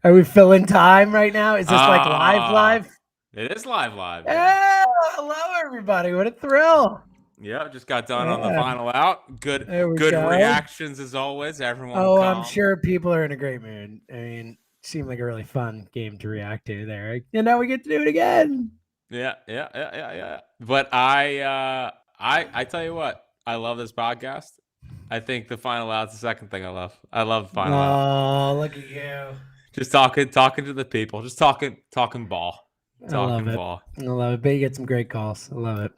Are we filling time right now? Is this like live? It is live. Yeah. Oh, hello everybody. What a thrill. Yeah, just got done on the Yeah, final out. there we Good go. reactions as always. Everyone Oh, I'm calm. sure people are in a great mood. I mean, seemed like a really fun game to react to there. And now we get to do it again. Yeah. But I tell you what, I love this podcast. I think the final out's the second thing I love. I love the final out. Oh, look at you. Just talking to the people. Just talking ball. I love Talking it. ball. I love it. But you get some great calls. I love it.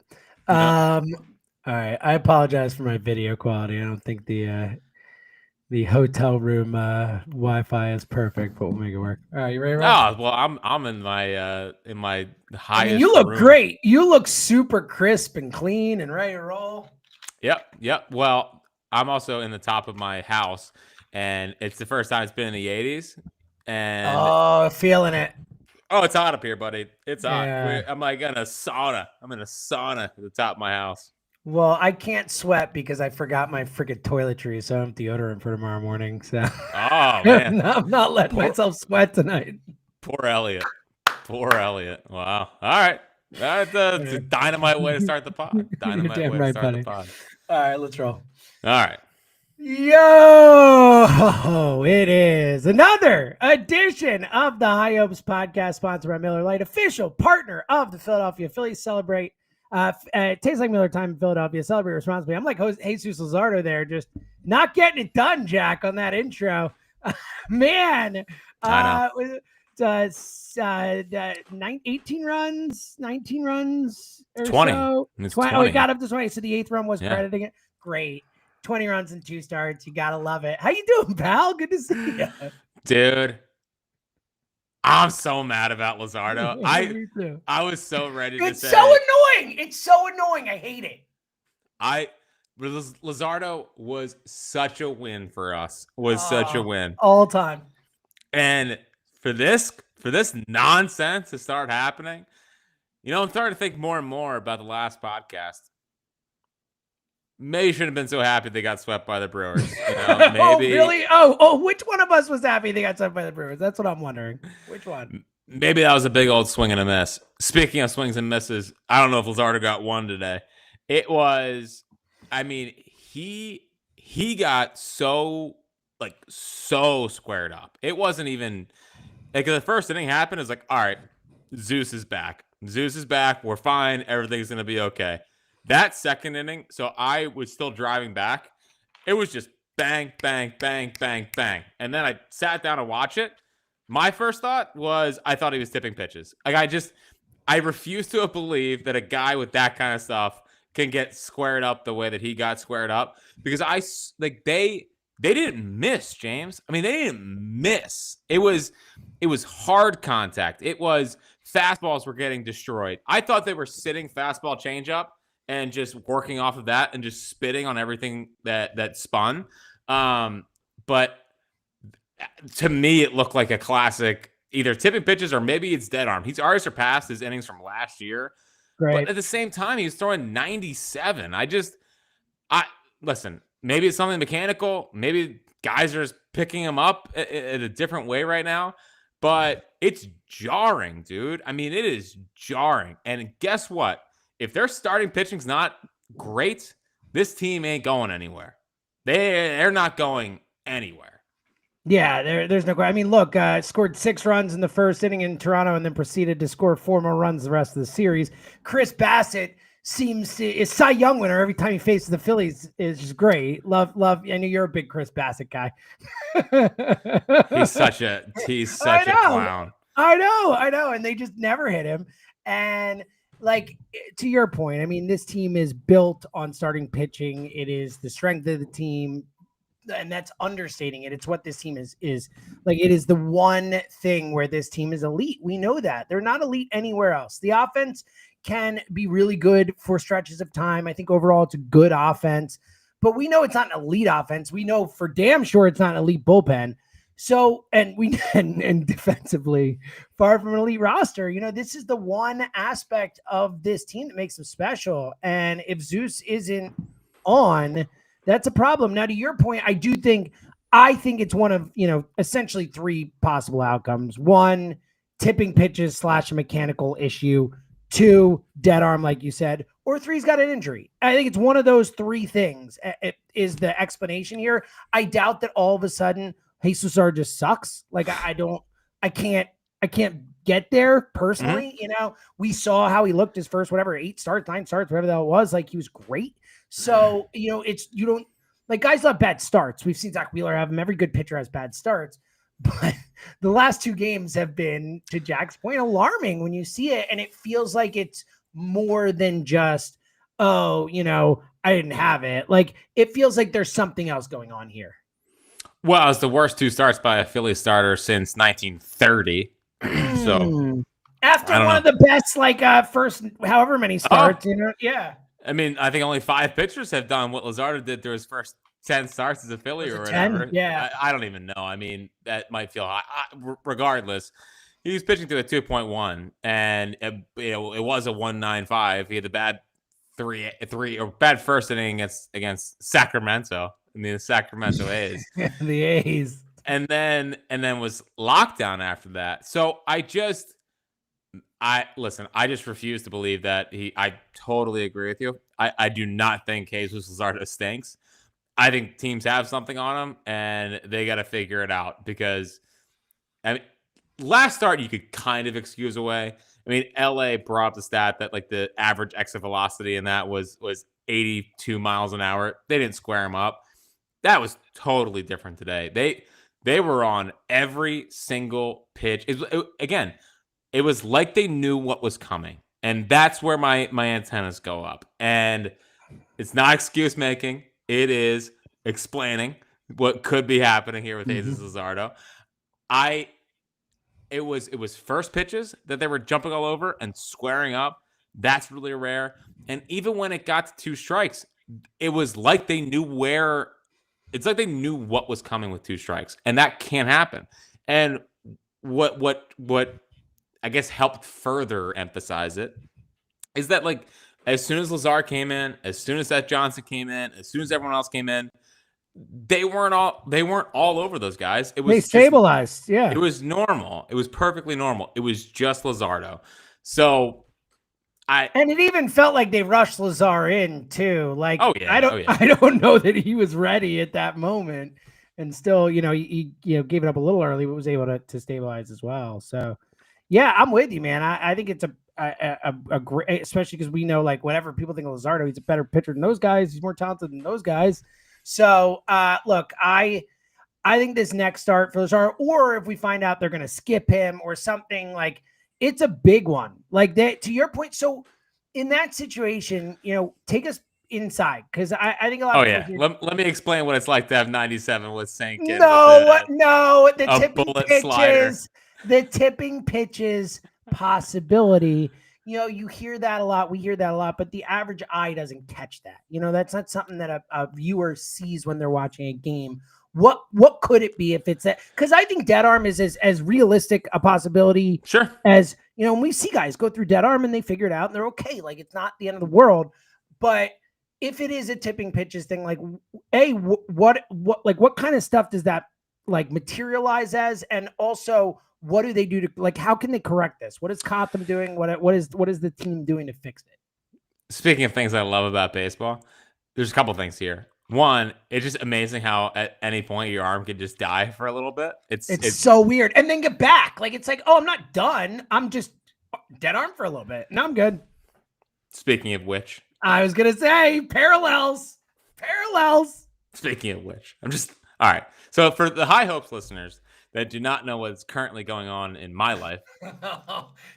Yep. All right. I apologize for my video quality. I don't think the hotel room Wi-Fi is perfect, but we'll make it work. All right, you ready, Rob? Oh, well, I'm in my highest I mean, you look room. great. You look super crisp and clean and ready to roll. Yep. Well, I'm also in the top of my house, and it's the first time it's been in the 80s. And feeling it. oh, it's hot up here, buddy. It's hot. Yeah. I'm like in a sauna. I'm in a sauna at the top of my house. Well, I can't sweat because I forgot my freaking toiletries, so I have deodorant for tomorrow morning. So Oh man, I'm not letting myself sweat tonight. Poor Elliot. Wow. All right. That's a dynamite way to start the pod. Dynamite damn way right, to start buddy. the pod. All right, let's roll. All right. Yo, it is another edition of the High Hopes podcast, sponsored by Miller Lite, official partner of the Philadelphia Phillies. Celebrate. It tastes like Miller time in Philadelphia. Celebrate responsibly. I'm like Jesus Luzardo there, just not getting it done, Jack, on that intro. Man, I know. 18 runs, 19 runs or 20. so. It's 20. 20. Oh, we got up to 20. So the eighth run was Yeah. crediting it. Great. 20 runs and 2 starts. You gotta love it. How you doing, pal? Good to see you. Dude, I'm so mad about Luzardo. Me too. I was so ready to It's say so annoying. It's so annoying. I hate it. Luzardo was such a win for us. Such a win. All time. And for this nonsense to start happening, I'm starting to think more and more about the last podcast. Maybe you shouldn't have been so happy they got swept by the Brewers. Maybe. Oh, really? Oh, which one of us was happy they got swept by the Brewers? That's what I'm wondering. Which one? Maybe that was a big old swing and a miss. Speaking of swings and misses, I don't know if Luzardo got one today. It was, I mean, he got so squared up. It wasn't even like the first inning happened. It's like, all right, Zeus is back. We're fine. Everything's gonna be okay. That second inning, so I was still driving back. It was just bang, bang, bang, bang, bang. And then I sat down to watch it. My first thought was I thought he was tipping pitches. I refuse to believe that a guy with that kind of stuff can get squared up the way that he got squared up, because they didn't miss, James. I mean, they didn't miss. It was hard contact. It was fastballs were getting destroyed. I thought they were sitting fastball changeup and just working off of that and just spitting on everything that spun. But to me, it looked like a classic either tipping pitches or maybe it's dead arm. He's already surpassed his innings from last year. Great. But at the same time, he was throwing 97. Listen, maybe it's something mechanical. Maybe guys are just picking him up in a different way right now. But it's jarring, dude. I mean, it is jarring. And guess what? If their starting pitching's not great, this team ain't going anywhere. They're not going anywhere. Yeah, there's no question. I mean, look, scored 6 runs in the first inning in Toronto and then proceeded to score 4 more runs the rest of the series. Chris Bassett is Cy Young winner every time he faces the Phillies. Is just great. Love. I know you're a big Chris Bassett guy. He's such a clown. I know. And they just never hit him. And like, to your point, I mean, this team is built on starting pitching. It is the strength of the team. And that's understating it. It's what this team is like. It is the one thing where this team is elite. We know that they're not elite anywhere else. The offense can be really good for stretches of time. I think overall it's a good offense, but we know it's not an elite offense. We know for damn sure it's not an elite bullpen. So, and defensively, far from an elite roster. This is the one aspect of this team that makes them special. And if Zeus isn't on, that's a problem. Now, to your point, I do think I think it's one of, essentially three possible outcomes. One, tipping pitches / a mechanical issue. Two, dead arm, like you said, or three's got an injury. I think it's one of those three things. It is the explanation here. I doubt that all of a sudden Jesus Luzardo just sucks. Like I can't get there personally. We saw how he looked his first, 8 starts, 9 starts, whatever that was. Like he was great. So, you don't like guys love bad starts. We've seen Zach Wheeler have them. Every good pitcher has bad starts. But the last 2 games have been, to Jack's point, alarming when you see it. And it feels like it's more than just, I didn't have it. Like, it feels like there's something else going on here. Well, it's the worst 2 starts by a Phillies starter since 1930. So after one of the best, first however many starts, yeah. I mean, I think only 5 pitchers have done what Luzardo did through his first 10 starts as a Philly or whatever. 10? Yeah. I don't even know. I mean, that might feel high. Regardless, he was pitching to a 2.1, and it was a 1.95. He had the bad bad first inning against Sacramento. I mean, the Sacramento A's. The A's. And then was lockdown after that. So I just refuse to believe that I totally agree with you. I do not think Jesus Luzardo stinks. I think teams have something on him and they got to figure it out because last start you could kind of excuse away. I mean, LA brought up the stat that like the average exit velocity in that was 82 miles an hour. They didn't square him up. That was totally different today. They were on every single pitch. It was like they knew what was coming. And that's where my antennas go up. And it's not excuse making. It is explaining what could be happening here with Jesus Luzardo. It was first pitches that they were jumping all over and squaring up. That's really rare. And even when it got to 2 strikes, it was like they knew what was coming with 2 strikes. And that can't happen. And what I guess helped further emphasize it is that like as soon as Luzardo came in, as soon as Seth Johnson came in, as soon as everyone else came in, they weren't all over those guys. They stabilized. Yeah. It was normal. It was perfectly normal. It was just Luzardo. So and it even felt like they rushed Luzardo in too. Like, I don't know that he was ready at that moment, and still, he gave it up a little early, but was able to stabilize as well. So, yeah, I'm with you, man. I think it's a great, especially because we know, like, whatever people think of Luzardo, he's a better pitcher than those guys. He's more talented than those guys. So, look, I think this next start for Luzardo, or if we find out they're going to skip him or something, like, it's a big one. Like that, to your point. So in that situation, take us inside, because I think a lot of people let me explain what it's like to have 97 with Saint. The tipping pitches possibility. You hear that a lot. We hear that a lot, but the average eye doesn't catch that. That's not something that a viewer sees when they're watching a game. What could it be if it's that? Because I think dead arm is as realistic a possibility as, when we see guys go through dead arm and they figure it out and they're okay. Like, it's not the end of the world. But if it is a tipping pitches thing, like, what kind of stuff does that like materialize as? And also, what do they do to, like, how can they correct this? What is Cotham doing? What is the team doing to fix it? Speaking of things I love about baseball, there's a couple things here. One, it's just amazing how at any point your arm can just die for a little bit. It's so weird. And then get back. Like, it's like, oh, I'm not done. I'm just dead arm for a little bit. No, I'm good. Speaking of which. I was going to say parallels. Speaking of which. All right. So for the High Hopes listeners that do not know what's currently going on in my life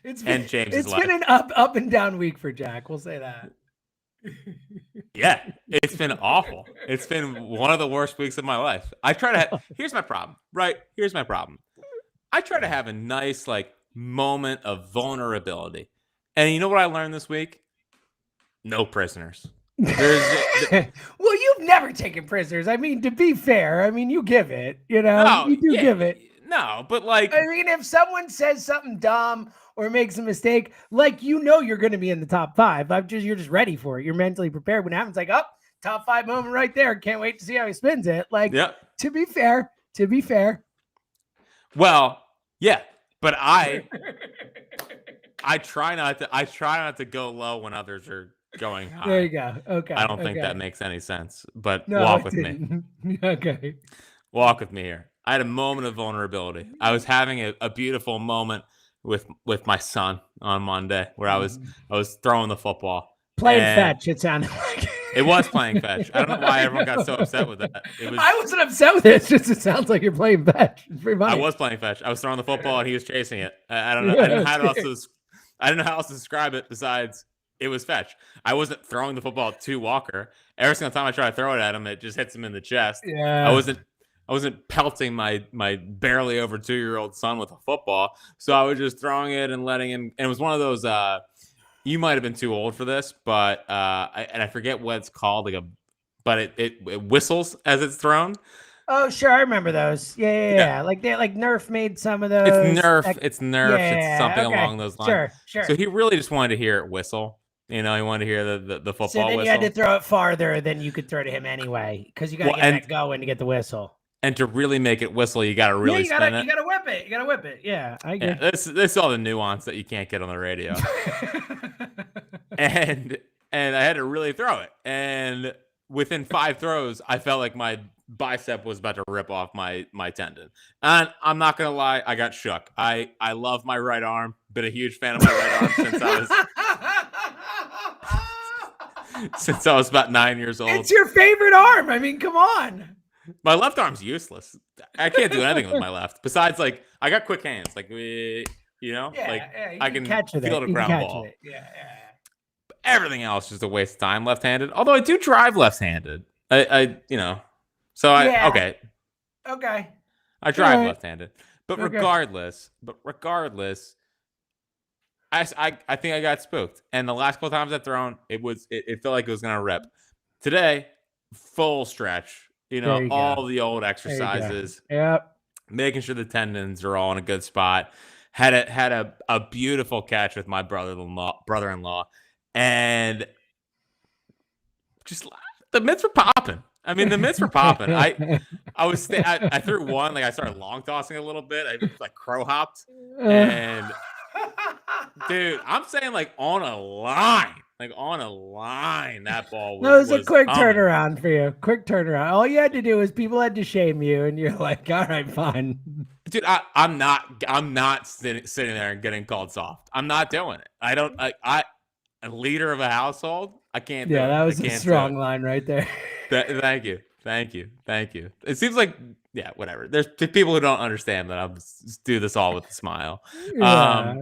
It's James's life. It's been an up and down week for Jack. We'll say that. Yeah, it's been awful. It's been one of the worst weeks of my life. I try to here's my problem, right? Here's my problem. I try to have a nice like moment of vulnerability. And you know what I learned this week? No prisoners. Well, you've never taken prisoners. I mean, to be fair, you give it, you do give it. No, but like, if someone says something dumb or makes a mistake, like, you're going to be in the top 5. You're just ready for it. You're mentally prepared when it happens. Like, top 5 moment right there. Can't wait to see how he spins it. Like, Yep. to be fair. Well, yeah, but I try not to go low when others are going high. There you go. Okay. I don't think that makes any sense, but No, walk it with didn't. me. Okay. Walk with me here. I had a moment of vulnerability. I was having a beautiful moment with my son on Monday where I was throwing the football. Playing and fetch, it sounded like. It was playing fetch. I don't know why everyone got so upset with that. I wasn't upset with it. It's just it sounds like you're playing fetch. It's pretty funny. I was playing fetch. I was throwing the football and he was chasing it. I don't know. I didn't know how else to describe it besides it was fetch. I wasn't throwing the football to Walker. Every single time I try to throw it at him, it just hits him in the chest. Yeah. I wasn't pelting my barely over 2-year-old son with a football. So I was just throwing it and letting him. And it was one of those. You might have been too old for this, but I forget what it's called. But it whistles as it's thrown. Oh, sure, I remember those. Yeah. Like Nerf made some of those. It's Nerf. Like, it's something along those lines. Sure. So he really just wanted to hear it whistle. He wanted to hear the football so then whistle. You had to throw it farther than you could throw to him anyway, because you got to get that going to get the whistle. And to really make it whistle, you got to really spin it. You got to whip it. You got to whip it. Yeah, I agree. Yeah, this is all the nuance that you can't get on the radio. and I had to really throw it. And within 5 throws, I felt like my bicep was about to rip off my tendon. And I'm not gonna lie, I got shook. I love my right arm. Been a huge fan of my right arm since I was about 9 years old. It's your favorite arm. I mean, come on. My left arm's useless. I can't do anything with my left. Besides, like, I got quick hands. Like, I can feel the ground ball. Yeah. But everything else is just a waste of time left-handed. Although I do drive left-handed. Okay. I drive left-handed. But regardless, I think I got spooked. And the last couple times I've thrown, it felt like it was gonna rip. Today, full stretch. All the old exercises. Yep. Making sure the tendons are all in a good spot. Had a beautiful catch with my brother-in-law, and just the mitts were popping. I mean, the mitts were popping. I threw one, like I started long tossing a little bit. I like crow hopped, and dude, I'm saying like on a line. That ball was. No, it was a quick turnaround for you. Quick turnaround. All you had to do was people had to shame you, and you're like, "All right, fine." Dude, I'm not sitting there and getting called soft. I'm not doing it. I don't. A leader of a household. I can't. Yeah, that was a strong line right there. Thank you. It seems like whatever. There's people who don't understand that I'll do this all with a smile. Yeah.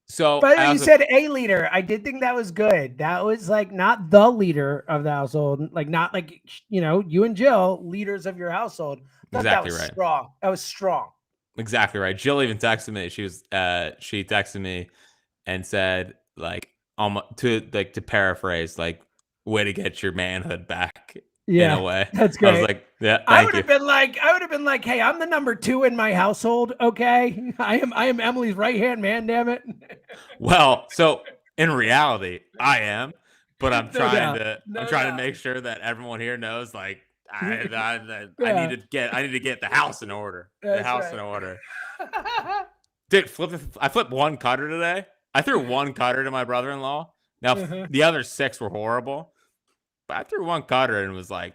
So, but you said a leader. I did think that was good. That was like not the leader of the household, like not like you and Jill, leaders of your household. Exactly that was right. Strong. That was strong. Exactly right. Jill even texted me. She texted me and said to paraphrase, like, way to get your manhood back. Yeah, in a way. That's great. I was like, yeah. I would have been like, hey, I'm the number 2 in my household. Okay, I am Emily's right hand man. Damn it. Well, so in reality, I am, but I'm trying to make sure that everyone here knows, like, I need to get the house in order. In order. Dude, I flipped one cutter today. I threw one cutter to my brother-in-law. Now the other 6 were horrible. But I threw one cutter and was like,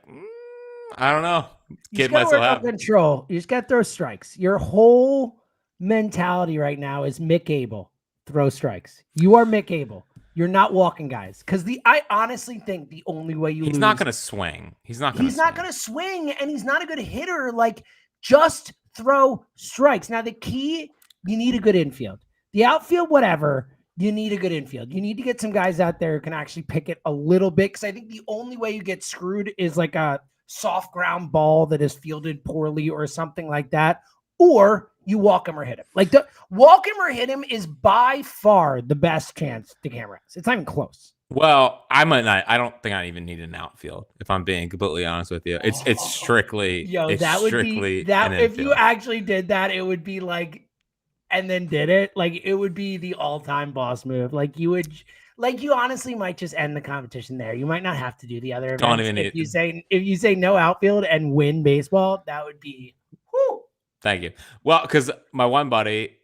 I don't know. Kid myself out. Control. You just got to throw strikes. Your whole mentality right now is Mick Abel. Throw strikes. You are Mick Abel. You're not walking guys. Because I honestly think the only way you lose. He's not going to swing. He's not going to swing, and he's not a good hitter. Like, just throw strikes. Now, the key, you need a good infield. The outfield, whatever. You need a good infield. You need to get some guys out there who can actually pick it a little bit, because I think the only way you get screwed is like a soft ground ball that is fielded poorly or something like that, or you walk him or hit him. Like, walk him or hit him is by far the best chance the camera has. It's not even close. Well, I might not. I don't think I even need an outfield, if I'm being completely honest with you. It's strictly. If you actually did that, it would be like. And then did it, like, it would be the all-time boss move. Like, you would, Like you honestly might just end the competition there. You might not have to do the other Don't events. even need If you say no outfield and win baseball, that would be whoo. Thank you. Well, because my one buddy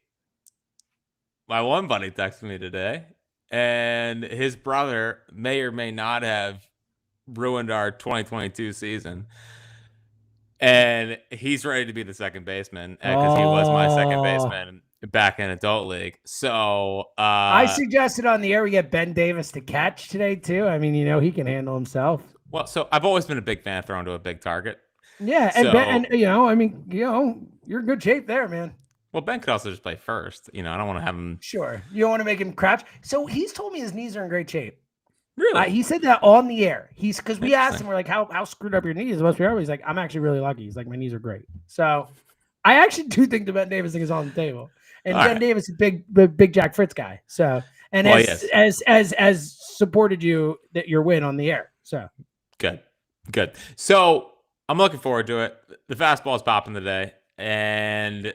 texted me today, and his brother may or may not have ruined our 2022 season. And he's ready to be the second baseman because he was my second baseman back in adult league. So I suggested on the air we get Ben Davis to catch today too. I mean, he can handle himself. Well, so I've always been a big fan of throwing to a big target. Yeah, and So, Ben, you're in good shape there, man. Well, Ben could also just play first. I don't want to have him. Sure, you don't want to make him crouch. So he's told me his knees are in great shape. Really? He said that on the air. Because we asked him, we're like, how screwed up your knees must be? He's like, I'm actually really lucky. He's like, my knees are great. So I actually do think the Ben Davis thing is on the table. And Ben Davis is a big Jack Fritz guy. So as supported you that your win on the air. So good. So I'm looking forward to it. The fastball is popping today, and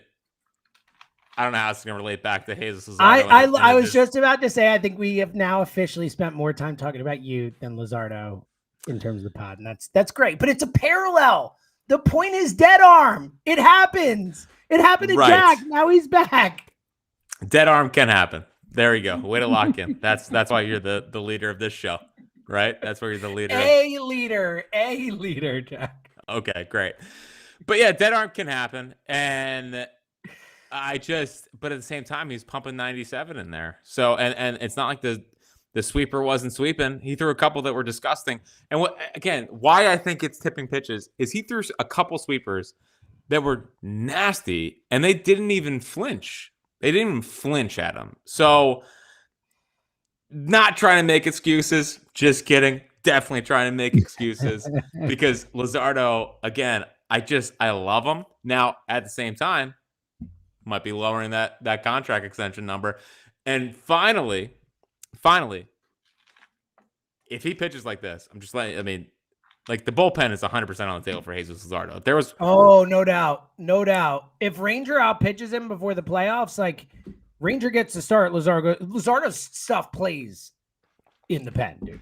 I don't know how it's going to relate back to Jesus Luzardo. I was just about to say, I think we have now officially spent more time talking about you than Luzardo in terms of the pod, and that's great. But it's a parallel. The point is dead arm. It happens. It happened to Jack. Now he's back. Dead arm can happen. There you go. Way to lock in. That's why you're the leader of this show, right? That's why you're the leader. A leader, Jack. Okay, great. But yeah, dead arm can happen, and but at the same time, he's pumping 97 in there. So, and it's not like the sweeper wasn't sweeping. He threw a couple that were disgusting. And why I think it's tipping pitches is he threw a couple sweepers that were nasty, and they didn't even flinch. They didn't even flinch at him. So, not trying to make excuses. Just kidding. Definitely trying to make excuses because Luzardo, again, I love him. Now, at the same time, might be lowering that contract extension number. And finally, if he pitches like this, I'm just like, the bullpen is 100% on the table for Jesus Luzardo. There was no doubt. If Ranger out pitches him before the playoffs, like Ranger gets to start, Luzardo's stuff plays in the pen, dude.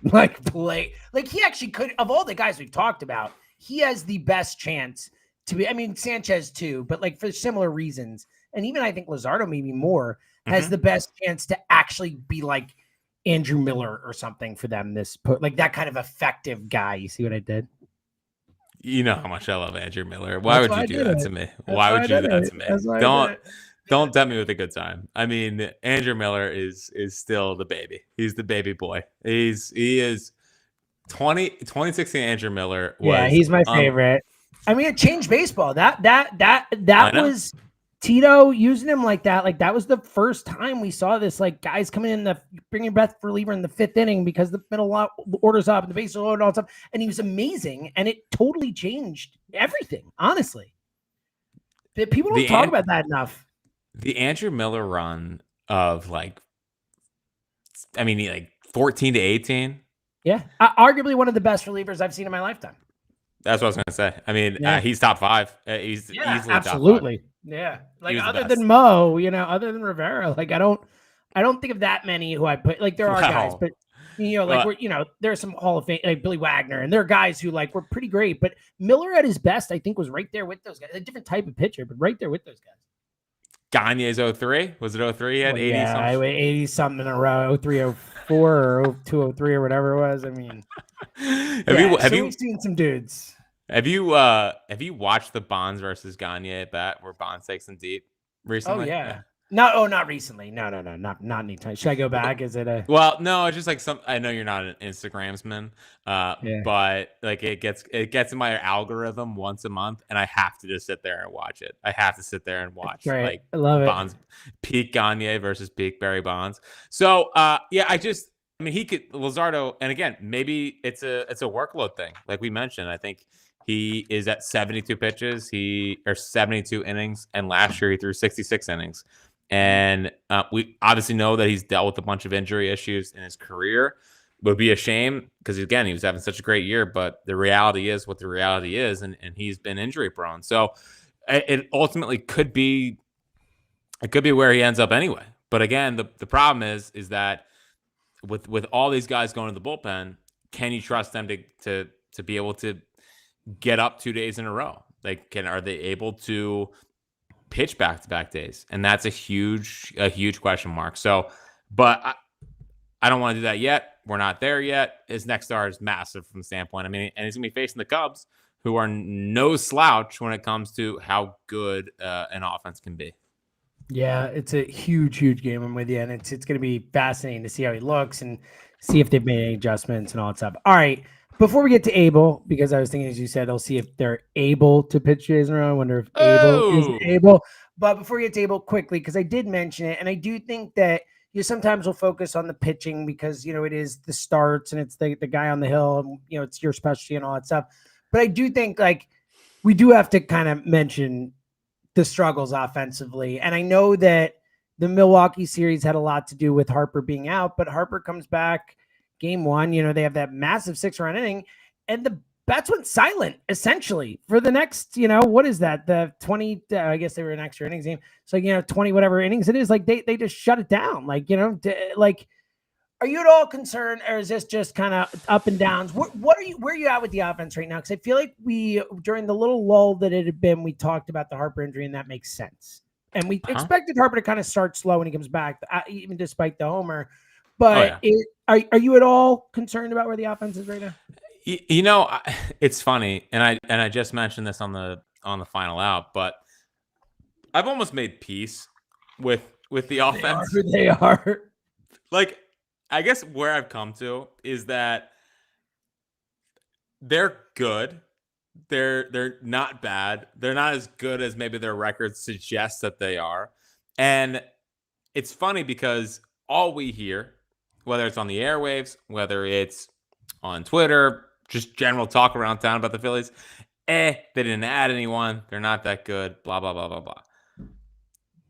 He actually could, of all the guys we've talked about, he has the best chance to be. I mean, Sanchez too, but for similar reasons. And even I think Luzardo maybe more has the best chance to actually be like Andrew Miller or something for them. That kind of effective guy. You see what I did? You know how much I love Andrew Miller. Why would you do that to me? Why would you do that to me? Don't tempt me with a good time. I mean, Andrew Miller is still the baby. He's the baby boy. He is 2016 Andrew Miller. He's my favorite. I mean, it changed baseball. That was Tito using him like that. Like that was the first time we saw this. Like guys coming in bringing breath reliever in the fifth inning because the middle orders up and the bases are loaded and all that stuff. And he was amazing, and it totally changed everything. Honestly, people don't talk about that enough. The Andrew Miller run of 14 to 18. Yeah, arguably one of the best relievers I've seen in my lifetime. That's what I was going to say. I mean, he's top five. He's easily absolutely. Top 5. Yeah, other than Mo, other than Rivera, I don't think of that many who I put. There are guys, but there's some Hall of Fame, like Billy Wagner, and there are guys who were pretty great. But Miller at his best, I think, was right there with those guys. A different type of pitcher, but right there with those guys. Gagne's 03? Was it 03? He had 80 something? Yeah, 80 something in a row, 03, 04, or 02, 03, or whatever it was. I mean, we've seen some dudes. Have you watched the Bonds versus Gagne at bat where Bonds takes them deep recently? Oh yeah. Not recently. No, not anytime. Should I go back? Is it a? Well, no, it's just I know you're not an Instagramsman, but it gets in my algorithm once a month, and I have to just sit there and watch it. I have to sit there and watch. I love Bonds, peak Gagne versus peak Barry Bonds. So he could Luzardo, and again, maybe it's a workload thing, like we mentioned. I think he is at 72 pitches, 72 innings, and last year he threw 66 innings. And we obviously know that he's dealt with a bunch of injury issues in his career. Would be a shame because, again, he was having such a great year, but the reality is what the reality is, and he's been injury prone. So it ultimately could be where he ends up anyway. But again, the problem is that with all these guys going to the bullpen, can you trust them to be able to get up 2 days in a row? Like, are they able to pitch back-to-back days? And that's a huge question mark. So, but I don't want to do that yet. We're not there yet. His next start is massive from the standpoint. I mean, and he's going to be facing the Cubs, who are no slouch when it comes to how good an offense can be. Yeah, it's a huge game. I'm with you, and it's going to be fascinating to see how he looks and see if they've made any adjustments and all that stuff. All right, before we get to Abel, because I was thinking, as you said, I'll see if they're able to pitch days in a row. I wonder if Abel is able. But before we get to Abel, quickly, because I did mention it, and I do think that you sometimes will focus on the pitching because, you know, it is the starts and it's the guy on the hill, and, you know, it's your specialty and all that stuff. But I do think, like, we do have to kind of mention the struggles offensively. And I know that the Milwaukee series had a lot to do with Harper being out, but Harper comes back game one. You know, they have that massive 6-run inning, and the bats went silent essentially for the next, you know, what is that? The 20, I guess they were an extra innings game. So, you know, 20, whatever innings it is, like they just shut it down. Like, you know, like, are you at all concerned, or is this just kind of up and downs? Where are you at with the offense right now? Because I feel like during the little lull that it had been, we talked about the Harper injury, and that makes sense. And we expected Harper to kind of start slow when he comes back, even despite the homer. But are you at all concerned about where the offense is right now? You know, it's funny, and I just mentioned this on the final out, but I've almost made peace with the offense. They are. Like, I guess where I've come to is that they're good. They're not bad. They're not as good as maybe their record suggests that they are. And it's funny because all we hear, whether it's on the airwaves, whether it's on Twitter, just general talk around town about the Phillies, they didn't add anyone. They're not that good, blah, blah, blah, blah, blah.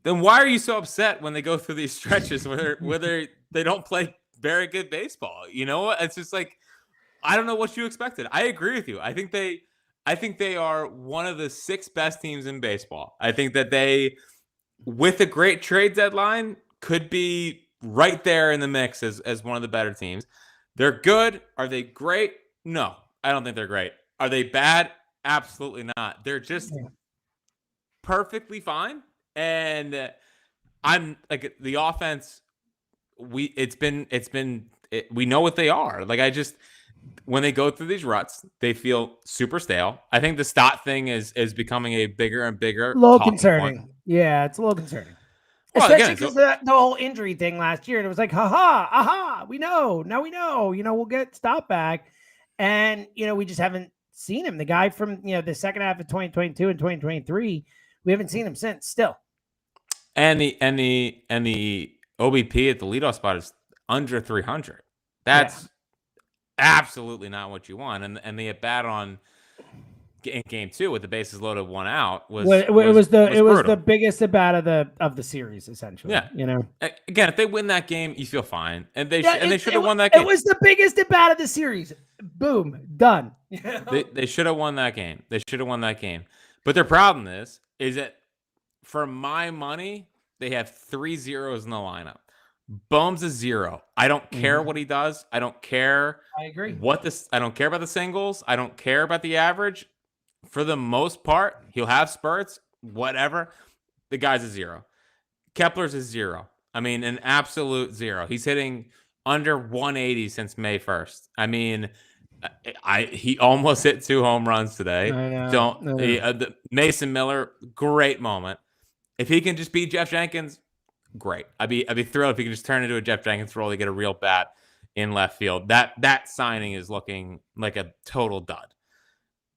Then why are you so upset when they go through these stretches where they don't play very good baseball? You know, it's just like, I don't know what you expected. I agree with you. I think they are one of the 6 best teams in baseball. I think that they, with a great trade deadline, could be right there in the mix as one of the better teams. They're good. Are they great? No, I don't think they're great. Are they bad? Absolutely not. They're just perfectly fine. And I'm like, the offense, we know what they are. Like, when they go through these ruts, they feel super stale. I think the Stott thing is becoming a bigger and bigger, a little concerning. Point. Yeah, it's a little concerning. Well, especially because the whole injury thing last year, and it was like, aha, we know. Now we know. You know, we'll get Stott back. And, you know, we just haven't seen him. The guy from, you know, the second half of 2022 and 2023, we haven't seen him since still. And the OBP at the leadoff spot is under 300. That's absolutely not what you want. And the at bat on in game 2 with the bases loaded, 1 out was the biggest at bat of the series, essentially. Yeah, you know. Again, if they win that game, you feel fine, and they should have won that game. It was the biggest at bat of the series. Boom, done. They should have won that game. But their problem is that, for my money, they have 3 zeros in the lineup. Bohm's a 0. I don't care what he does. I don't care. I agree. I don't care about the singles. I don't care about the average. For the most part, he'll have spurts, whatever. The guy's a 0. Kepler's a 0. I mean, an absolute 0. He's hitting under 180 since May 1st. I mean, he almost hit 2 home runs today. I know. Mason Miller, great moment. If he can just beat Jeff Jenkins, great. I'd be thrilled if he can just turn into a Jeff Jenkins role to get a real bat in left field. That signing is looking like a total dud.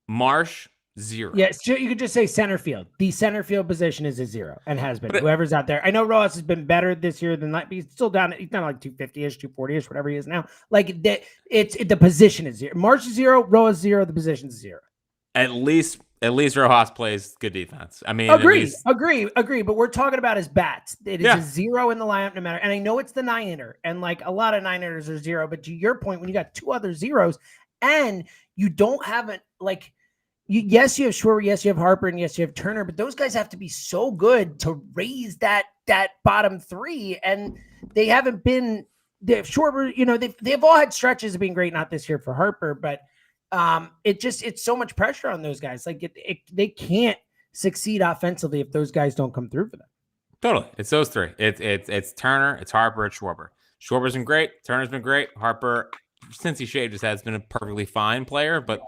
Marsh, 0. Yes, you could just say center field. The center field position is a 0 and has been. Whoever's out there. I know Ross has been better this year than that, but he's still down. He's down like 250-ish, 240-ish, whatever he is now. Like, the position is 0. Marsh is 0, Rojas 0, the position is 0. At least Rojas plays good defense. I mean, agree. But we're talking about his bats. It is a 0 in the lineup, no matter. And I know it's the 9-hitter, and like a lot of 9-hitters are 0. But to your point, when you got 2 other 0s, and you don't have it, like, yes, you have Schwarber, yes, you have Harper, and yes, you have Turner. But those guys have to be so good to raise that bottom 3, and they haven't been Schwarber, they've all had stretches of being great, not this year for Harper, but it's so much pressure on those guys. Like they can't succeed offensively if those guys don't come through for them. Totally. It's those three. It's Turner, it's Harper, it's Schwarber. Schwarber's been great. Turner's been great. Harper, since he shaved his head, has been a perfectly fine player, but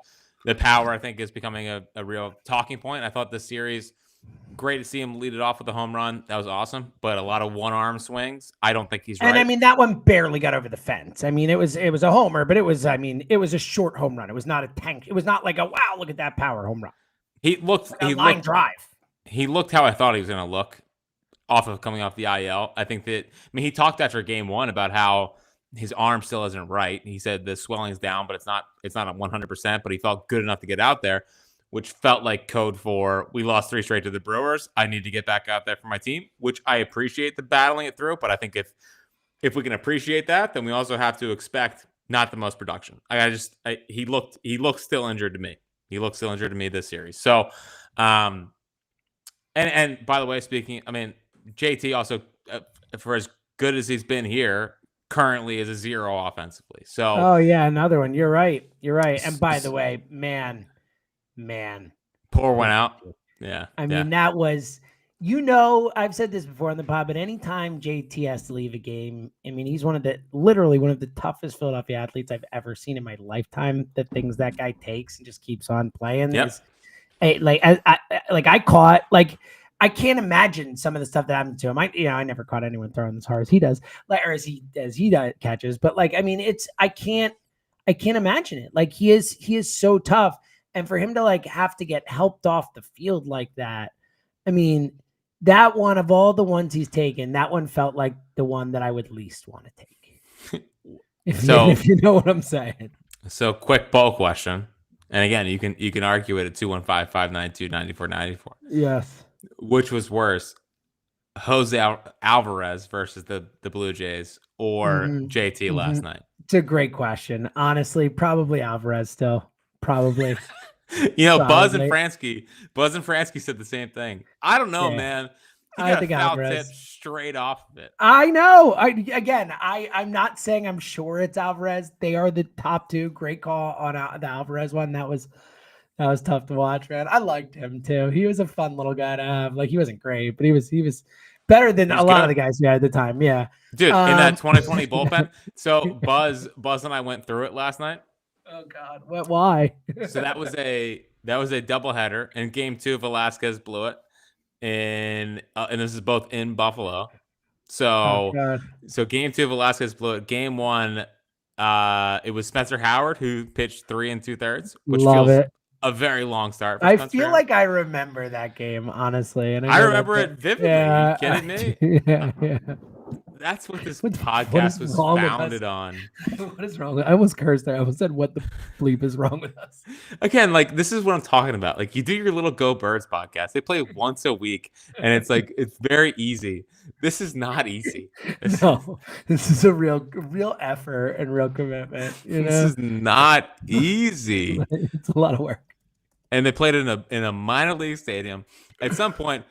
the power, I think, is becoming a real talking point. I thought this series, great to see him lead it off with a home run. That was awesome, but a lot of one-arm swings. I don't think he's right. And I mean, that one barely got over the fence. I mean, it was a homer, but it was a short home run. It was not a tank. It was not like a, wow, look at that power home run. He looked drive. He looked how I thought he was going to look coming off the IL. I think that, he talked after game one about how his arm still isn't right. He said the swelling's down, but it's not at 100%, but he felt good enough to get out there, which felt like code for, we lost 3 straight to the Brewers. I need to get back out there for my team, which I appreciate the battling it through. But I think if we can appreciate that, then we also have to expect not the most production. He looked still injured to me. He looked still injured to me this series. So, and by the way, JT also, for as good as he's been here, currently is a 0 offensively. So, oh yeah, another one. You're right. And by the way, man, Poor went out. Yeah. I mean, that was, I've said this before on the pod, but anytime JT has to leave a game, I mean, he's literally one of the toughest Philadelphia athletes I've ever seen in my lifetime. The things that guy takes and just keeps on playing. Yep. I can't imagine some of the stuff that happened to him. I never caught anyone throwing as hard as he does, or as he catches. But I can't imagine it. Like he is so tough, and for him to have to get helped off the field like that. I mean, that one of all the ones he's taken, that one felt like the one that I would least want to take. If you know what I'm saying. So, quick poll question, and again, you can argue it at 215-592-9494. Yes. Which was worse, Jose Alvarez versus the Blue Jays or JT last night? It's a great question. Honestly, probably Alvarez still. Probably. Buzz and Fransky said the same thing. I don't know, man. I think Alvarez tip straight off of it. I know. I'm not saying I'm sure it's Alvarez. They are the top 2. Great call on the Alvarez one. That was tough to watch, man. I liked him too. He was a fun little guy to have. He wasn't great, but he was better than a lot of the guys we had at the time. Yeah, dude. In that 2020 bullpen. So Buzz and I went through it last night. Oh God, what? Why? So that was a doubleheader. In game 2, Velasquez blew it, and this is both in Buffalo. So game 2, Velasquez blew it. Game 1, it was Spencer Howard who pitched 3 2/3, which feels a very long start. I feel like I remember that game, honestly. And I remember it vividly. Yeah, are you kidding me? Yeah. That's what this podcast was founded on. What is wrong? I almost cursed there. I almost said, what the bleep is wrong with us? Again, this is what I'm talking about. You do your little Go Birds podcast. They play once a week, and it's it's very easy. This is not easy. No, this is a real effort and real commitment. This is not easy. It's a lot of work. And they played in a minor league stadium. At some point,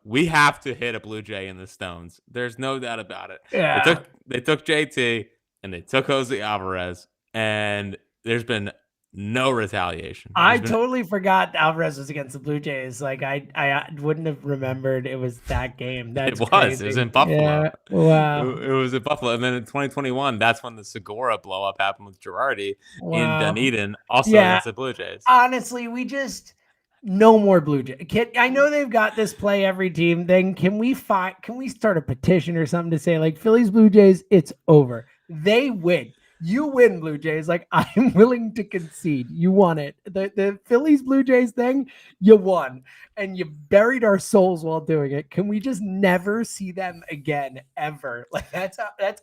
we have to hit a Blue Jay in the Stones. There's no doubt about it. Yeah. They took JT and they took Jose Alvarez, and there's been no retaliation. I totally forgot Alvarez was against the Blue Jays. I wouldn't have remembered it was that game. That's crazy. It was in Buffalo. Yeah. Wow. It was in Buffalo. And then in 2021, that's when the Segura blow up happened with Girardi in Dunedin, also against the Blue Jays. Honestly, no more Blue Jays. I know they've got this play every team thing. Can we start a petition or something to say Phillies Blue Jays, it's over. They win. You win, Blue Jays. I'm willing to concede. You won it. The Phillies Blue Jays thing, you won. And you buried our souls while doing it. Can we just never see them again, ever? That's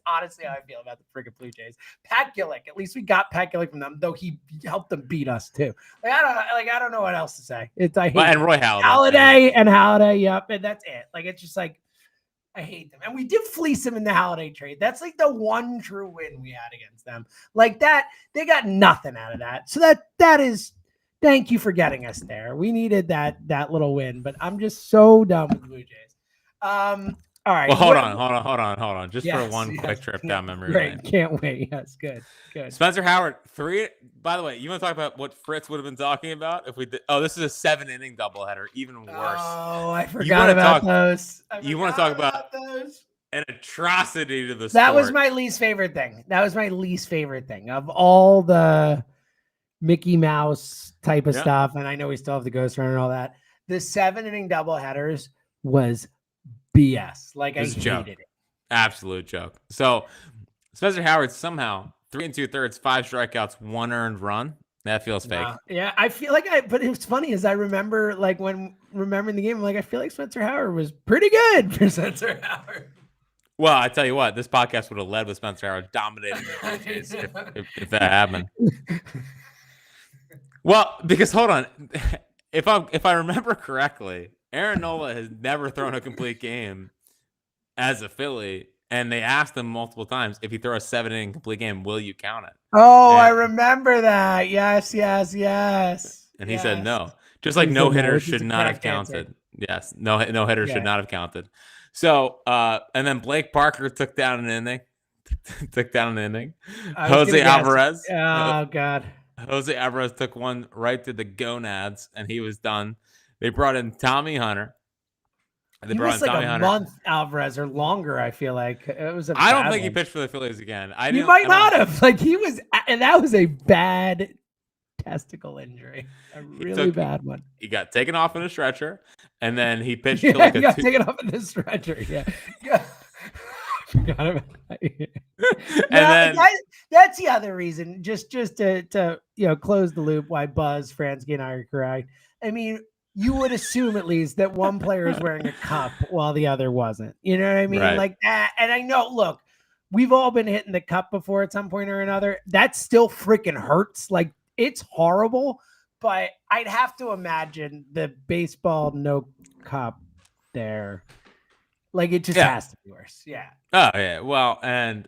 honestly how I feel about the friggin' Blue Jays. Pat Gillick, at least we got Pat Gillick from them, though he helped them beat us too. I don't know what else to say. I hate and Roy Halladay. Halladay, yep, and that's it. It's just I hate them. And we did fleece them in the Halladay trade. That's the one true win we had against them. That, they got nothing out of that. So that is, thank you for getting us there. We needed that little win, but I'm just so done with the Blue Jays. All right. Well, hold on. Just for one quick trip down memory lane. Great. Can't wait. Yes. Good. Spencer Howard, 3. By the way, you want to talk about what Fritz would have been talking about if we did? Oh, this is a 7-inning doubleheader. Even worse. Oh, I forgot about those. You want to talk about those? An atrocity to the sport. That was my least favorite thing. Of all the Mickey Mouse type of stuff. And I know we still have the Ghost Runner and all that. The 7-inning doubleheaders was BS. Like, I hated it. Absolute joke. So Spencer Howard somehow 3 2/3, 5 strikeouts, 1 earned run. That feels fake. Yeah, I feel like but it's funny is I remember like when remembering the game, I'm like, I feel like Spencer Howard was pretty good for Spencer Howard. Well, I tell you what, this podcast would have led with Spencer Howard dominating the Blue Jays if that happened. Well, because hold on, if I remember correctly, Aaron Nola has never thrown a complete game as a Philly, and they asked him multiple times, if you throw a 7-inning complete game, will you count it? Oh, I remember that. Yes. And he said no. Just like no hitter should not have counted. Yes, no hitter should not have counted. So, and then Blake Parker took down an inning. Jose Alvarez. Oh, God. Jose Alvarez took one right to the gonads, and he was done. They brought in Tommy Hunter. He missed like a month, Alvarez, or longer, I feel like. It was I don't think he pitched for the Phillies again. He might not have. Like, he was, and that was a bad testicle injury. A really bad one. He got taken off in a stretcher, and then he pitched he got taken off in the stretcher. Yeah. Forgot about that. And then that's the other reason. Just to close the loop. Why Buzz, Fransky, and I are correct. I mean, you would assume at least that one player is wearing a cup while the other wasn't. You know what I mean? Right. Like that. And I know. Look, we've all been hitting the cup before at some point or another. That still freaking hurts. Like, it's horrible. But I'd have to imagine the baseball no cup there. Like, it just has to be worse. Yeah. Oh, yeah. Well, and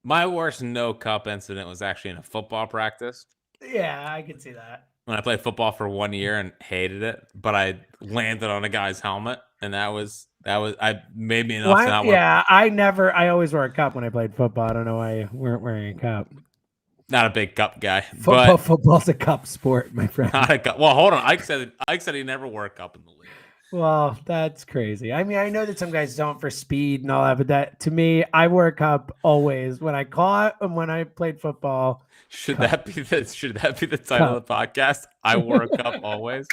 my worst no cup incident was actually in a football practice. Yeah, I can see that. When I played football for 1 year and hated it, but I landed on a guy's helmet, and that made me enough to not wear. Yeah, I always wore a cup when I played football. I don't know why you weren't wearing a cup. Not a big cup guy. Football's a cup sport, my friend. Not a cup. Well, hold on. Ike said he never wore a cup in the league. Well, that's crazy. I mean, I know that some guys don't for speed and all that, but that to me, I wore a cup always when I caught and when I played football. Should that be the title of the podcast? I wore a cup always.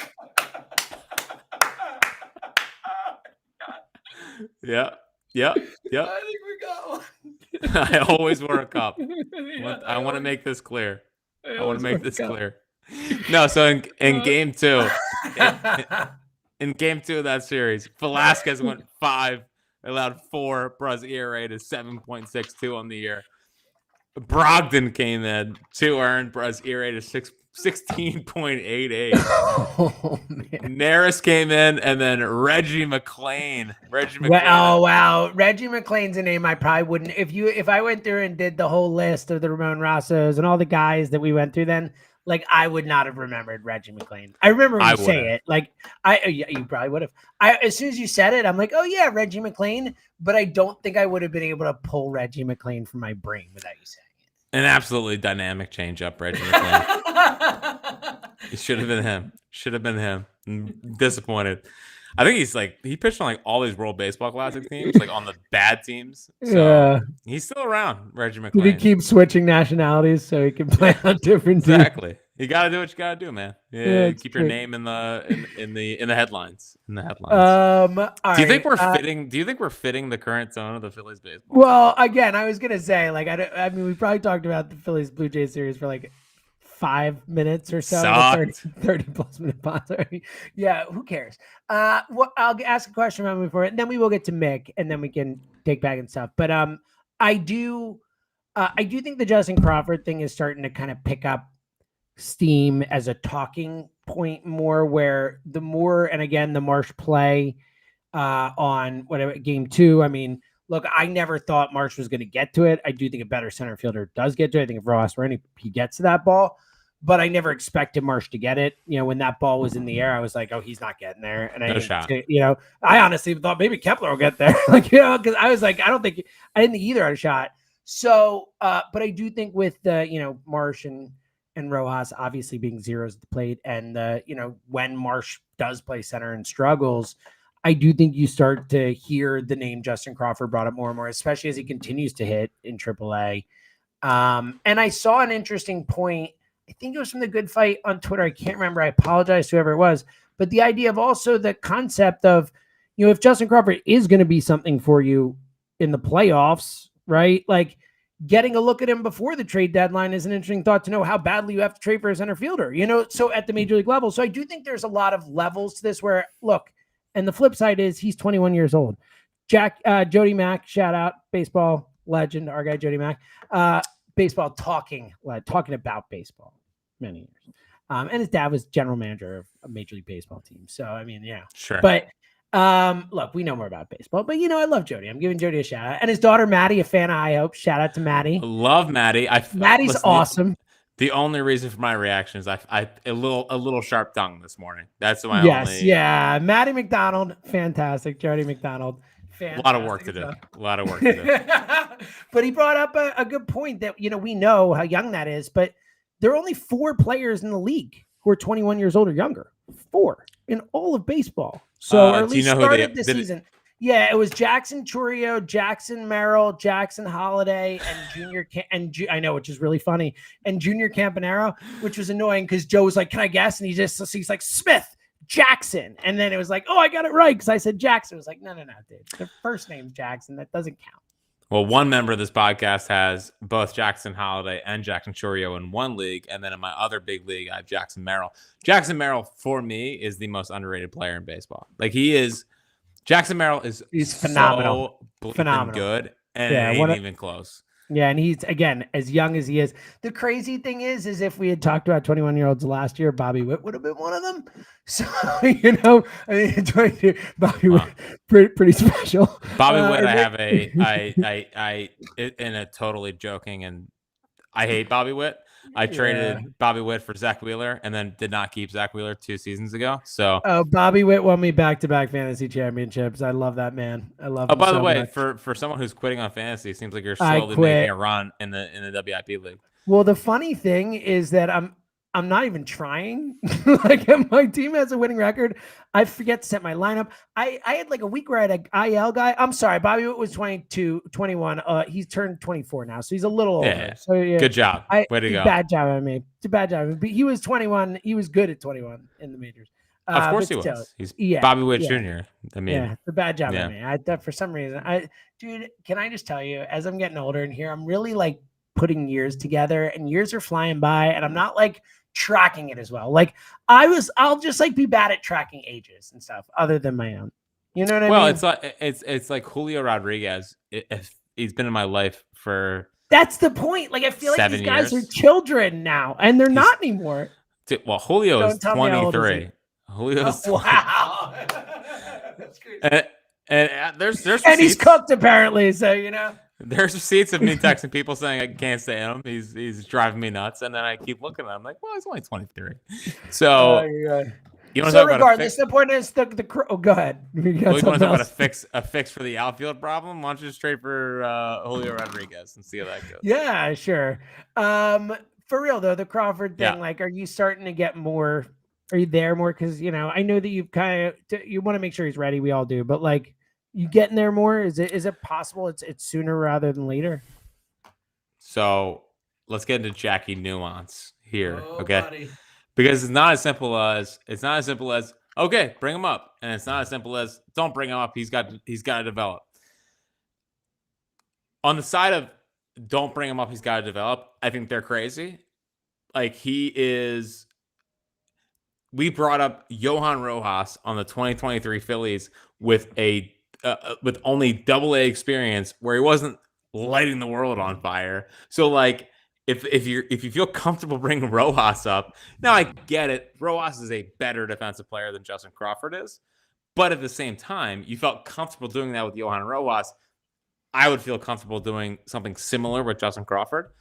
Yeah. I think we got one. I always wore a cup. I want to make this clear. No, so in game 2, in game 2 of that series, Velasquez went 5, allowed 4. Bruz ERA to 7.62 on the year. Brogdon came in, 2 earned. Bruz ERA to 16.88. Oh, man. Neris came in, and then Reggie McClain. Oh, wow. Reggie McClain's a name I probably wouldn't. If I went through and did the whole list of the Ramon Rossos and all the guys that we went through then, like, I would not have remembered Reggie McClain. I remember when you say it. Like, you probably would have. As soon as you said it, I'm like, oh, yeah, Reggie McClain. But I don't think I would have been able to pull Reggie McClain from my brain without you saying it. An absolutely dynamic change-up, Reggie McClain. It should have been him. I'm disappointed. I think he pitched on like all these World Baseball Classic teams, like on the bad teams. So he's still around, Reggie McClain. Did he keep switching nationalities so he can play on different teams? Exactly. You got to do what you got to do, man. Yeah, keep your name in the headlines. Do you think we're fitting? Do you think we're fitting the current tone of the Phillies baseball? Well, again, I was gonna say, like, I mean, we probably talked about the Phillies Blue Jays series for like 5 minutes or so. 30 plus minute pause. Yeah, who cares? I'll ask a question around before it, and then we will get to Mick, and then we can take back and stuff. But I do think the Justin Crawford thing is starting to kind of pick up steam as a talking point more, where the more, and again, the Marsh play on whatever game 2. I mean, look, I never thought Marsh was going to get to it. I do think a better center fielder does get to it. I think if Ross were in, he gets to that ball. but I never expected Marsh to get it. When that ball was in the air, I was like, oh, he's not getting there. And No shot. I honestly thought maybe Kepler will get there. Because I was like, I didn't think either had a shot. So, but I do think with the, Marsh and Rojas obviously being zeros at the plate, and when Marsh does play center and struggles, I do think you start to hear the name Justin Crawford brought up more and more, especially as he continues to hit in AAA. And I saw an interesting point. I think it was from the Good Fight on Twitter. I can't remember. I apologize to whoever it was. But the idea of also the concept of, if Justin Crawford is going to be something for you in the playoffs, right? Like getting a look at him before the trade deadline is an interesting thought to know how badly you have to trade for a center fielder, so at the major league level. So I do think there's a lot of levels to this where, look, and the flip side is he's 21 years old. Jody Mack, shout out, baseball legend, our guy Jody Mack, baseball talking about baseball many years. And his dad was general manager of a Major League Baseball team. So, I mean, yeah. Sure. But look, we know more about baseball. But, I love Jody. I'm giving Jody a shout out. And his daughter, Maddie, a fan of I Hope. Shout out to Maddie. Love Maddie. Maddie's awesome. The only reason for my reaction is I a little sharp tongue this morning. That's my only. Yeah. Maddie McDonald, fantastic. Jody McDonald. Fantastic. A lot of work to do. But he brought up a good point that, we know how young that is, but there are only 4 players in the league who are 21 years old or younger. 4 in all of baseball. So at least started the season. Yeah, it was Jackson Chourio, Jackson Merrill, Jackson Holiday, and Junior I know, which is really funny, and Junior Campanaro, which was annoying because Joe was like, "Can I guess?" And he's like, "Smith." Jackson. And then it was like, oh, I got it right because I said Jackson. It was like, no, dude. The first name's Jackson. That doesn't count. Well, one member of this podcast has both Jackson Holiday and Jackson Chourio in one league. And then in my other big league, I have Jackson Merrill. Jackson Merrill, for me, is the most underrated player in baseball. Like Jackson Merrill he's phenomenal. Phenomenal. Good. And it ain't even close. Yeah, and he's, again, as young as he is. The crazy thing is if we had talked about 21-year-olds last year, Bobby Witt would have been one of them. So, Bobby Witt, pretty special. Bobby Witt, I in a totally joking, and I hate Bobby Witt. I traded Bobby Witt for Zach Wheeler and then did not keep Zach Wheeler 2 seasons ago. So Bobby Witt won me back-to-back fantasy championships. I love that man. I love him. By the way, for someone who's quitting on fantasy, it seems like you're slowly making a run in the WIP league. Well, the funny thing is that I'm not even trying. Like my team has a winning record. I forget to set my lineup. I had like a week where I had an IL guy. I'm sorry. Bobby Witt was 21. He's turned 24 now. So he's a little older. So yeah. Good job. Way to go. Bad job on me. It's a bad job. But he was 21. He was good at 21 in the majors. Of course he was. He's Bobby Witt Jr. I mean, it's a bad job on me. For some reason, dude, can I just tell you, as I'm getting older in here, I'm really like putting years together, and years are flying by, and I'm not like tracking it as well. Like I'll just like be bad at tracking ages and stuff other than my own. You know what I mean? Well, it's like Julio Rodriguez. He's been in my life for. That's the point. Like I feel like these guys are children now, and they're not anymore. Well, Julio is 23. Julio's wow. That's crazy. And there's and he's cooked apparently. So there's receipts of me texting people saying I can't stand him. He's driving me nuts, and then I keep looking at him like, well, he's only 23. So you want to talk regardless, the point is the go ahead. You want to talk about a fix for the outfield problem? Why don't you just trade for Julio Rodriguez and see how that goes? Yeah, sure. For real though, the Crawford thing. Like, are you starting to get more? Are you there more? Because I know that you want to make sure he's ready. We all do, but like. You getting there more? Is it possible it's sooner rather than later? So let's get into Jackie nuance here, okay? Buddy. Because it's not as simple as okay, bring him up, and it's not as simple as don't bring him up. He's got to develop. On the side of don't bring him up, he's got to develop. I think they're crazy. Like he is. We brought up Johan Rojas on the 2023 Phillies with only AA experience where he wasn't lighting the world on fire. So like if you feel comfortable bringing Rojas up, now I get it. Rojas is a better defensive player than Justin Crawford is. But at the same time, you felt comfortable doing that with Johan Rojas. I would feel comfortable doing something similar with Justin Crawford.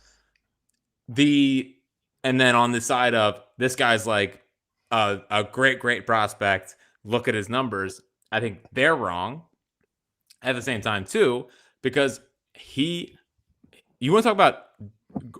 The And then on the side of this guy's like a great prospect. Look at his numbers. I think they're wrong at the same time too, because you want to talk about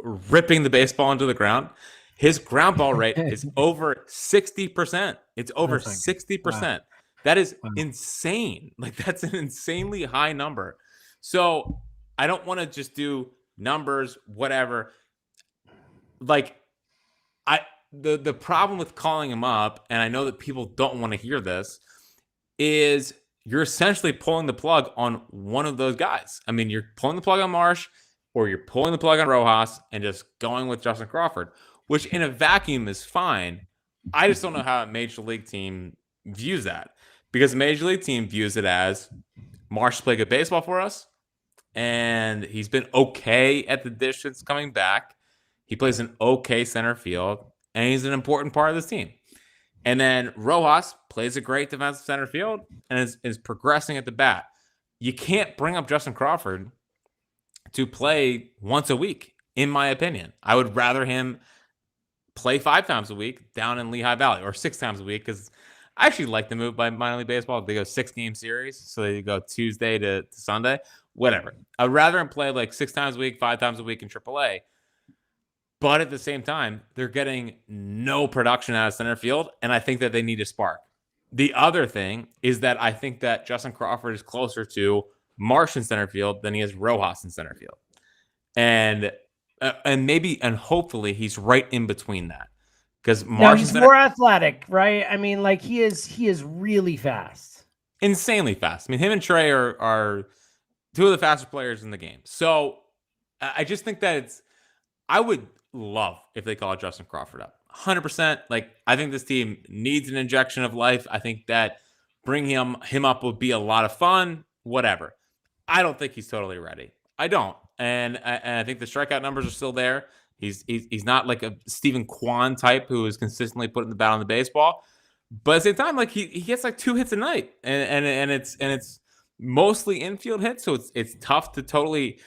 ripping the baseball into the ground. His ground ball rate is over 60%. It's over 60%. That is insane. Like, that's an insanely high number. So I don't want to just do numbers, whatever. Like, the problem with calling him up, and I know that people don't want to hear this, is you're essentially pulling the plug on one of those guys. I mean, you're pulling the plug on Marsh, or you're pulling the plug on Rojas and just going with Justin Crawford, which in a vacuum is fine. I just don't know how a major league team views that, because a major league team views it as Marsh played good baseball for us, and he's been okay at the distance coming back. He plays an okay center field, and he's an important part of this team. And then Rojas plays a great defensive center field and is progressing at the bat. You can't bring up Justin Crawford to play once a week, in my opinion. I would rather him play 5 times a week down in Lehigh Valley, or 6 times a week, because I actually like the move by minor league baseball. They go 6-game series, so they go Tuesday to Sunday, whatever. I'd rather him play like 6 times a week, 5 times a week in AAA. But at the same time, they're getting no production out of center field, and I think that they need a spark. The other thing is that I think that Justin Crawford is closer to Marsh in center field than he is Rojas in center field. And hopefully he's right in between that. Because Marsh he's more athletic, right? I mean, like, he is really fast. Insanely fast. I mean, him and Trey are 2 of the fastest players in the game. So I just think that I would love if they call Justin Crawford up. 100%. Like, I think this team needs an injection of life. I think that bringing him up would be a lot of fun, whatever. I don't think he's totally ready. I don't. And I think the strikeout numbers are still there. He's not like a Stephen Kwan type who is consistently putting the bat on the baseball. But at the same time, like, he gets like 2 hits a night. And it's mostly infield hits. So it's tough to totally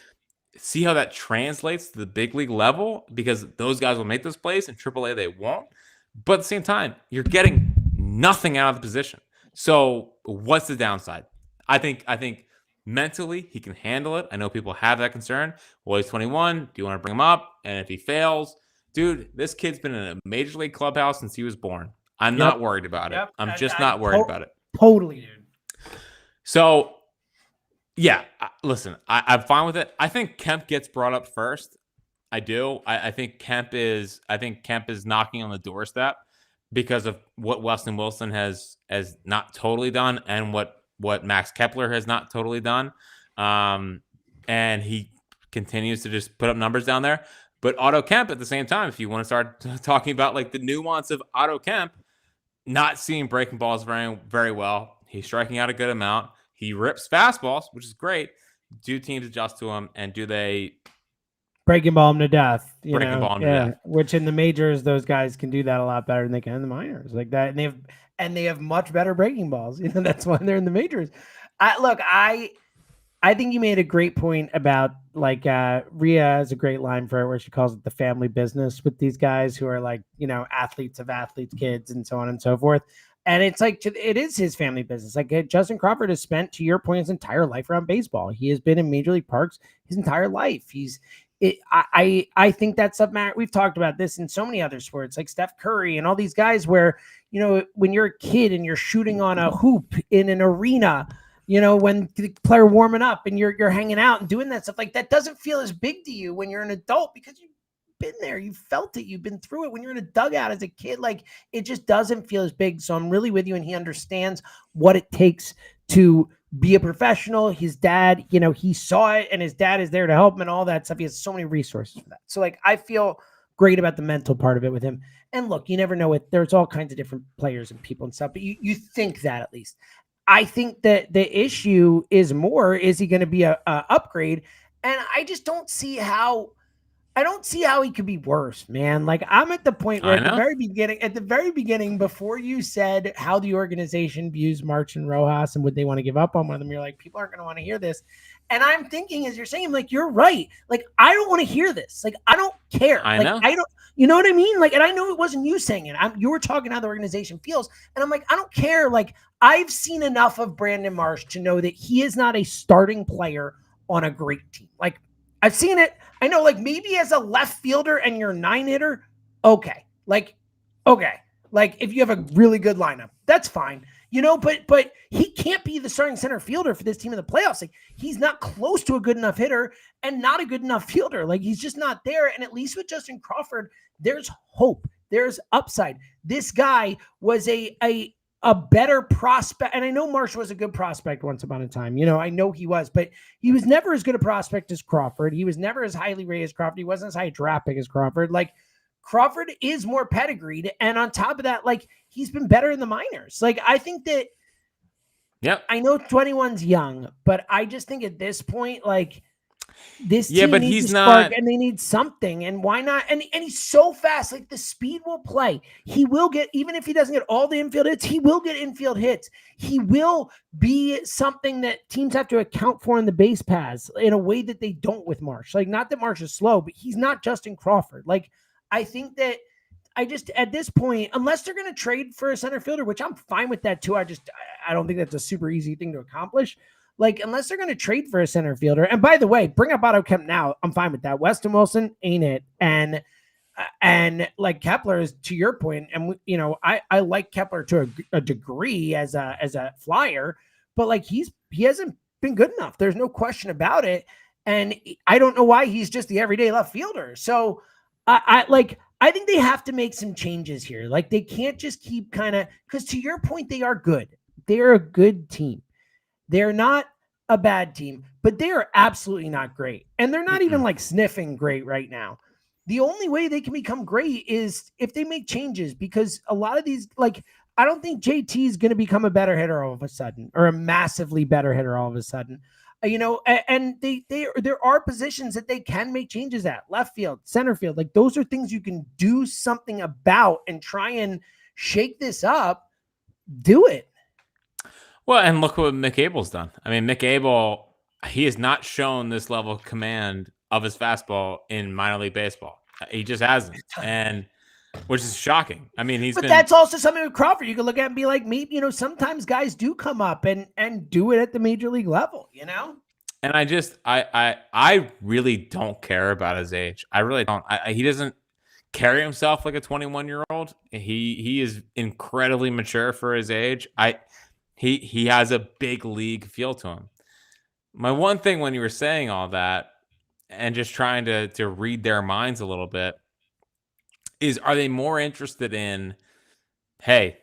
see how that translates to the big league level, because those guys will make those plays. In AAA, they won't. But at the same time, you're getting nothing out of the position. So what's the downside? I think mentally he can handle it. I know people have that concern. Well, he's 21. Do you want to bring him up? And if he fails, dude, this kid's been in a major league clubhouse since he was born. I'm not worried about it. I'm just not worried about it. Totally, dude. So, yeah, listen, I'm fine with it. I think Kemp gets brought up first. I do. I think Kemp is knocking on the doorstep because of what Weston Wilson has not totally done, and what Max Kepler has not totally done. And he continues to just put up numbers down there. But Otto Kemp, at the same time, if you want to start talking about like the nuance of Otto Kemp, not seeing breaking balls very, very well. He's striking out a good amount. He rips fastballs, which is great. Do teams adjust to him, and do they breaking ball him to death? Breaking ball him to death. Which in the majors, those guys can do that a lot better than they can in the minors, like that. And they have much better breaking balls. That's why they're in the majors. I think you made a great point about, like, Rhea has a great line for it where she calls it the family business with these guys who are like, athletes of athletes, kids, and so on and so forth. And it's like, it is his family business. Like, Justin Crawford has spent, to your point, his entire life around baseball. He has been in Major League Parks his entire life. I think that's something, we've talked about this in so many other sports, like Steph Curry and all these guys where, when you're a kid and you're shooting on a hoop in an arena, when the player warming up and you're hanging out and doing that stuff, like, that doesn't feel as big to you when you're an adult, because you've been there, you felt it, you've been through it. When you're in a dugout as a kid, like, it just doesn't feel as big. So I'm really with you, and he understands what it takes to be a professional. His dad, he saw it, and his dad is there to help him and all that stuff. He has so many resources for that. So, like, I feel great about the mental part of it with him. And look, you never know it. There's all kinds of different players and people and stuff, but you think that, at least. I think that the issue is more, is he going to be a upgrade? And I just don't see how I don't see how he could be worse, man. Like I'm at the point where I know. at the very beginning, before you said how the organization views March and Rojas and would they want to give up on one of them, you're like, people aren't going to want to hear this. And I'm thinking, as you're saying, like, you're right. Like, I don't want to hear this. Like, I don't care. I Like, know. I don't, you know what I mean? Like, and I know it wasn't you saying it. You were talking how the organization feels. And I'm like, I don't care. Like, I've seen enough of Brandon Marsh to know that he is not a starting player on a great team. Like, I've seen it. I know, like, maybe as a left fielder and you're 9-hitter, okay. Like, okay. Like, if you have a really good lineup, that's fine. You know, but he can't be the starting center fielder for this team in the playoffs. Like, he's not close to a good enough hitter and not a good enough fielder. Like, he's just not there. And at least with Justin Crawford, there's hope. There's upside. This guy was a better prospect. And I know Marsh was a good prospect once upon a time. You know, I know he was, but he was never as good a prospect as Crawford. He was never as highly rated as Crawford. He wasn't as high a draft pick as Crawford. Like, Crawford is more pedigreed. And on top of that, like, he's been better in the minors. Like, I think that, Yep. I know 21's young, but I just think at this point, like, this Yeah, team but needs he's a spark not. and they need something. And why not? And he's so fast. Like, the speed will play. He will get, even if he doesn't get all the infield hits, he will get infield hits. He will be something that teams have to account for in the base paths in a way that they don't with Marsh. Like, not that Marsh is slow, but he's not Justin Crawford. Like, I think that I just, at this point, unless they're going to trade for a center fielder, which I'm fine with that too. I don't think that's a super easy thing to accomplish. Like, unless they're going to trade for a center fielder. And by the way, bring up Otto Kemp now. I'm fine with that. Weston Wilson ain't it. And like Kepler is, to your point, and you know, I like Kepler to a degree as a flyer, but like he hasn't been good enough. There's no question about it. And I don't know why he's just the everyday left fielder. So I think they have to make some changes here. Like, they can't just keep kind of, because to your point, they are good. They're a good team. They're not a bad team, but they are absolutely not great. And they're not even like sniffing great right now. The only way they can become great is if they make changes, because a lot of these, like, I don't think JT is going to become a better hitter all of a sudden, or a massively better hitter all of a sudden. You know, and there are positions that they can make changes at: left field, center field. Like, those are things you can do something about and try and shake this up. Do it. Well, and look what Mick Abel's done. I mean, Mick Abel, he has not shown this level of command of his fastball in minor league baseball. He just hasn't, and which is shocking. I mean, but that's also something with Crawford. You can look at and be like, maybe, you know, sometimes guys do come up and do it at the major league level, you know? And I really don't care about his age. I really don't. He doesn't carry himself like a 21-year-old. He is incredibly mature for his age. He has a big league feel to him. My one thing when you were saying all that and just trying to read their minds a little bit is, are they more interested in, hey,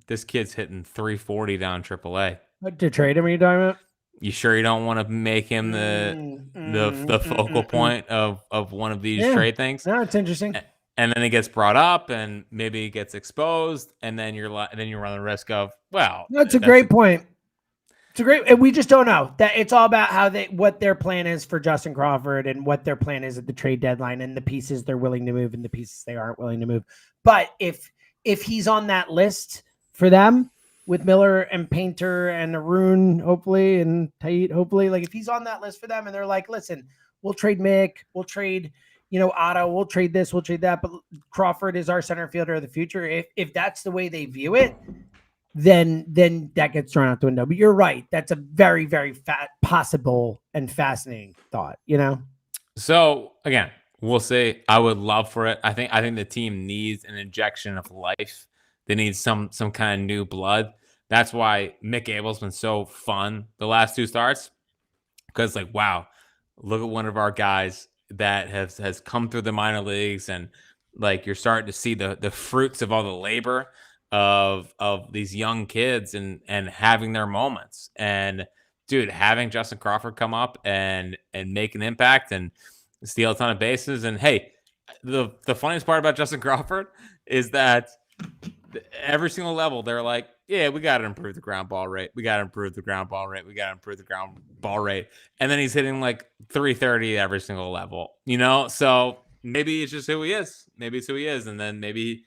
this kid's hitting 340 down AAA? What, to trade him, are you talking about? You sure you don't want to make him the focal point of one of these trade things? No, it's interesting. And then it gets brought up, and maybe it gets exposed, and then you run the risk of, well, that's a great point. It's a great, and we just don't know. That it's all about what their plan is for Justin Crawford and what their plan is at the trade deadline and the pieces they're willing to move and the pieces they aren't willing to move. But if he's on that list for them with Miller and Painter and Arun, hopefully, and Tait, hopefully, like, if he's on that list for them and they're like, listen, we'll trade Mick, we'll trade, you know, Otto, we'll trade this, we'll trade that, but Crawford is our center fielder of the future. If that's the way they view it, then that gets thrown out the window. But you're right. That's a very, very possible and fascinating thought, you know? So again, we'll see. I would love for it. I think the team needs an injection of life. They need some kind of new blood. That's why Mick Abel's been so fun the last two starts. Because, like, wow, look at one of our guys that has come through the minor leagues, and like, you're starting to see the fruits of all the labor of these young kids and having their moments. And dude, having Justin Crawford come up and make an impact and steal a ton of bases. And hey, the funniest part about Justin Crawford is that every single level, they're like, yeah, we got to improve the ground ball rate. We got to improve the ground ball rate. We got to improve the ground ball rate. And then he's hitting like 330 every single level, So maybe it's just who he is. Maybe it's who he is. And then maybe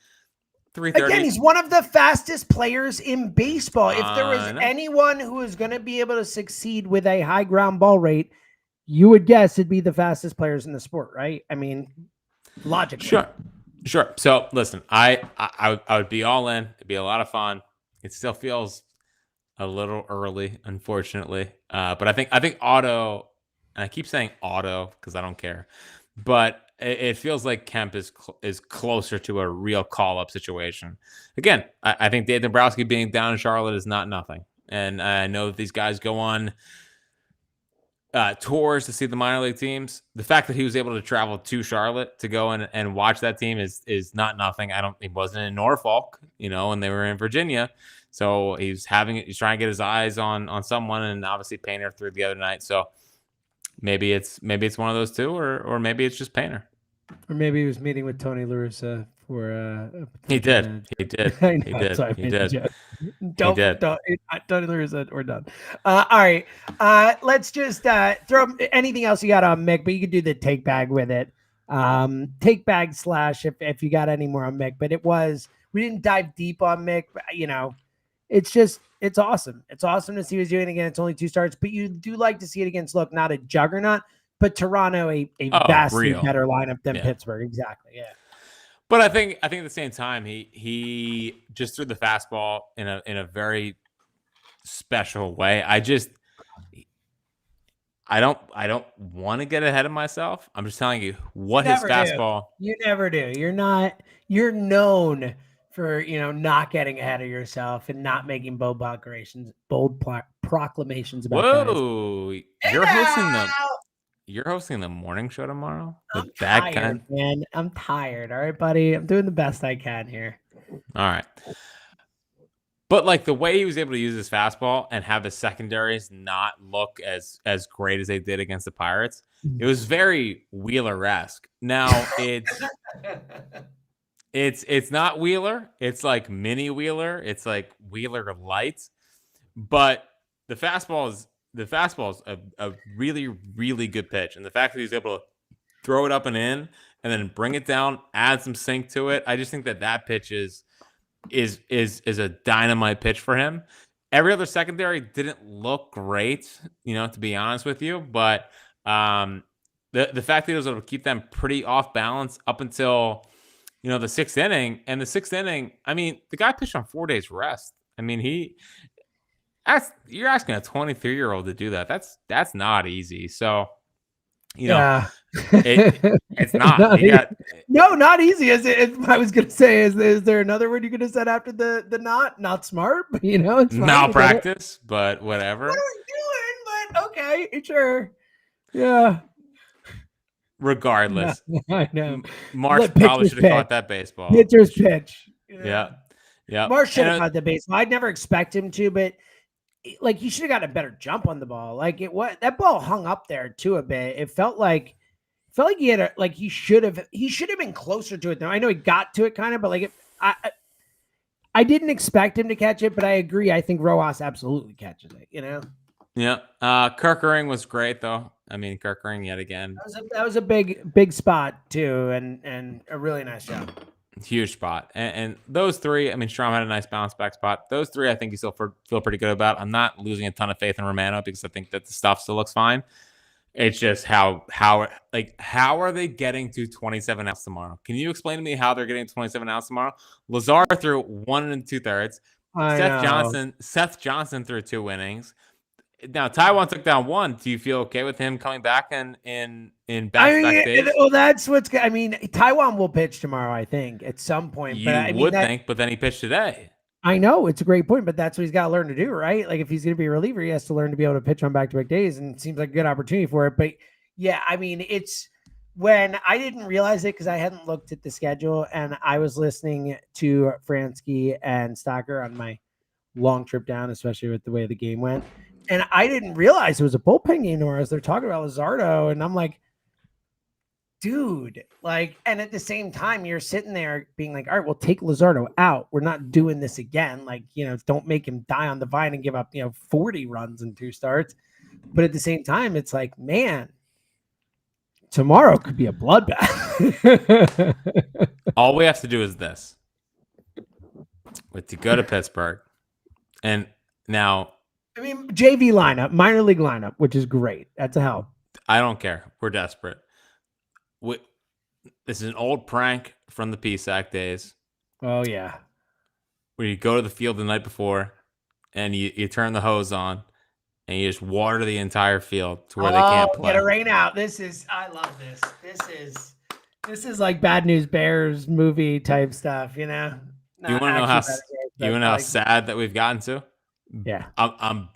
330. Again, he's one of the fastest players in baseball. If there was No. anyone who is going to be able to succeed with a high ground ball rate, you would guess it'd be the fastest players in the sport, right? I mean, logically. Sure. So listen, I would be all in. It'd be a lot of fun. It still feels a little early, unfortunately. But I think Otto, and I keep saying Otto because I don't care, but it feels like Kemp is closer to a real call-up situation. Again, I think Dave Dombrowski being down in Charlotte is not nothing. And I know that these guys go on tours to see the minor league teams. The fact that he was able to travel to Charlotte to go and watch that team is not nothing. He wasn't in Norfolk, and they were in Virginia. So he's trying to get his eyes on someone, and obviously Painter through the other night. So maybe it's one of those two, or maybe it's just Painter. Or maybe he was meeting with Tony La Russa for he did. He did. Don't Tony La Russa, we're done. All right. Let's just throw anything else you got on Mick, but you can do the take bag with it. Take bag / if you got any more on Mick, but we didn't dive deep on Mick, but it's awesome. It's awesome to see what he's doing again. It's only 2 starts, but you do like to see it against, not a juggernaut, but Toronto, a vastly better lineup than Pittsburgh. Exactly. Yeah. But I think at the same time, he just threw the fastball in a very special way. I don't want to get ahead of myself. I'm just telling you what his fastball. You never do. You're known for, not getting ahead of yourself and not making bold proclamations about Whoa, guys. You're hosting the morning show tomorrow? I'm tired, man. I'm tired. All right, buddy. I'm doing the best I can here. All right. But the way he was able to use his fastball and have the secondaries not look as great as they did against the Pirates, it was very Wheeler-esque. Now it's not Wheeler. It's like mini Wheeler. It's like Wheeler light. But the fastball is a really, really good pitch. And the fact that he's able to throw it up and in and then bring it down, add some sink to it, I just think that pitch is a dynamite pitch for him. Every other secondary didn't look great, to be honest with you. But the fact that he was able to keep them pretty off balance up until, the 6th inning. And the 6th inning, I mean, the guy pitched on 4 days rest. I mean, you're asking a 23-year-old to do that. That's not easy. So, it's not. Not easy. I was gonna say, is there another word you could have said after the not smart? But it's malpractice. But whatever. What are we doing? But okay, sure. Yeah. Regardless, I know. Marsh probably should have caught that baseball. Pitcher's pitch. Yeah. Marsh should have caught the baseball. I'd never expect him to, but he should have got a better jump on the ball. That ball hung up there too a bit. It felt like he had he should have been closer to it though. I know he got to it kind of, but I didn't expect him to catch it, but I agree. I think Rojas absolutely catches it, Yeah. Kirkering was great though. I mean, Kirkering yet again. That was a big spot too, and a really nice job. Huge spot. And those 3, I mean, Strom had a nice bounce back spot. Those 3, I think you still feel pretty good about. I'm not losing a ton of faith in Romano because I think that the stuff still looks fine. It's just how are they getting to 27 outs tomorrow? Can you explain to me how they're getting to 27 outs tomorrow? Lazar threw 1 2/3. Seth Johnson threw 2 innings. Now Taiwan took down 1. Do you feel okay with him coming back in back-to-back days? Well, that's what's. I mean, Taiwan will pitch tomorrow, I think, at some point. But then he pitched today. I know it's a great point, but that's what he's got to learn to do, right? If he's going to be a reliever, he has to learn to be able to pitch on back-to-back days, and it seems like a good opportunity for it. But yeah, I mean, it's when I didn't realize it because I hadn't looked at the schedule, and I was listening to Fransky and Stocker on my long trip down, especially with the way the game went. And I didn't realize it was a bullpen game tomorrow as they're talking about Luzardo. And I'm like, dude, like, and at the same time, you're sitting there being like, all right, well, take Luzardo out. We're not doing this again. Like, don't make him die on the vine and give up, 40 runs in 2 starts. But at the same time, it's like, man, tomorrow could be a bloodbath. All we have to do is this. To go to Pittsburgh. And now, I mean, JV lineup, minor league lineup, which is great. That's a help. I don't care. We're desperate. This is an old prank from the PSAC days. Oh, yeah. Where you go to the field the night before and you turn the hose on and you just water the entire field to where they can't play. Get a rain out. I love this. This is like Bad News Bears movie type stuff, You want to know how sad that we've gotten to? Yeah. I'm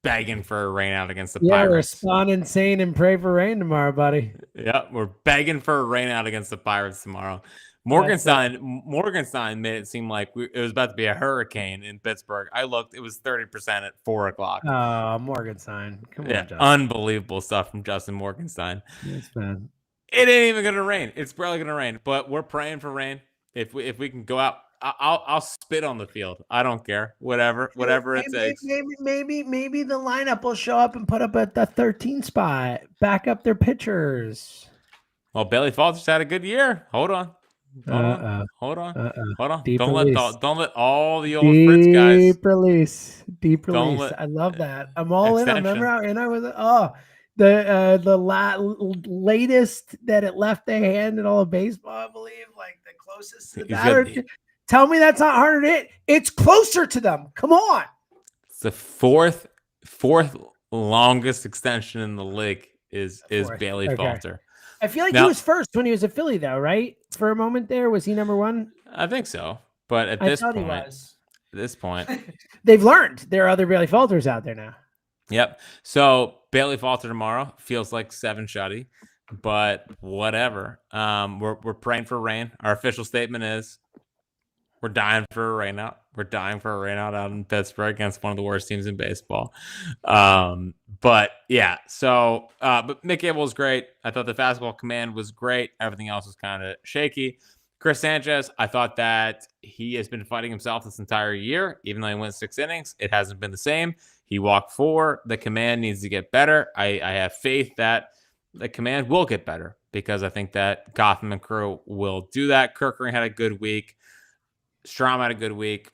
begging for a rain out against the Pirates. Respond insane and pray for rain tomorrow, buddy. Yeah, we're begging for a rain out against the Pirates tomorrow. Morgenstein made it seem like it was about to be a hurricane in Pittsburgh. I looked; it was 30% at 4:00. Oh, Morgenstein! Come on, Justin. Unbelievable stuff from Justin Morgenstein. Yes, man. It ain't even gonna rain. It's barely gonna rain, but we're praying for rain. If we can go out, I'll spit on the field. I don't care. Whatever it takes. Maybe the lineup will show up and put up at the 13 spot. Back up their pitchers. Well, Bailey Falter's had a good year. Hold on. Hold on. Don't let all the old Fritz guys. Deep release. I love that. I'm all in. I remember how in I was. The latest that it left the hand in all of baseball, I believe, like the closest to the batter. Tell me that's not harder to hit. It's closer to them. Come on. It's the fourth longest extension in the league is Bailey Falter. I feel like he was first when he was a Philly, though, right? For a moment there, was he number one? I think so, but at this point, they've learned there are other Bailey Falters out there now. Yep. So Bailey Falter tomorrow feels like 7 shutty, but whatever. We're praying for rain. Our official statement is we're dying for a rain out. We're dying for a rain out in Pittsburgh against one of the worst teams in baseball. But yeah, so but Mick Abel was great. I thought the fastball command was great. Everything else was kind of shaky. Chris Sanchez, I thought that he has been fighting himself this entire year. Even though he went 6 innings, it hasn't been the same. He walked 4. The command needs to get better. I have faith that the command will get better because I think that Gotham and crew will do that. Kirkering had a good week. Strom had a good week.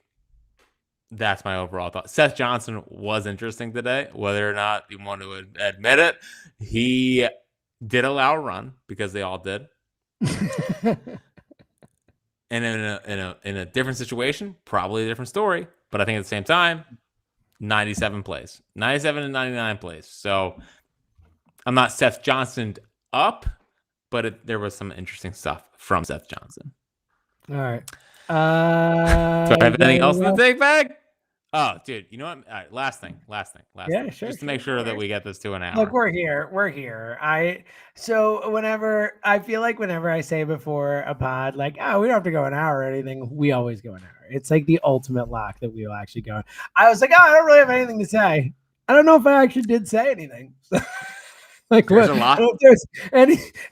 That's my overall thought. Seth Johnson was interesting today, whether or not you want to admit it. He did allow a run because they all did. And in a different situation, probably a different story. But I think at the same time, 97 plays. 97 and 99 plays. So I'm not Seth Johnson up, but there was some interesting stuff from Seth Johnson. All right. Do I have anything else in the take bag? Oh, dude, you know what? All right, last thing. Yeah, sure. Just to make sure that we get this to an hour. Look, we're here. So whenever I say before a pod, like, oh, we don't have to go an hour or anything, we always go an hour. It's like the ultimate lock that we will actually go. I was like, oh, I don't really have anything to say. I don't know if I actually did say anything. Like, there's a lot. If there's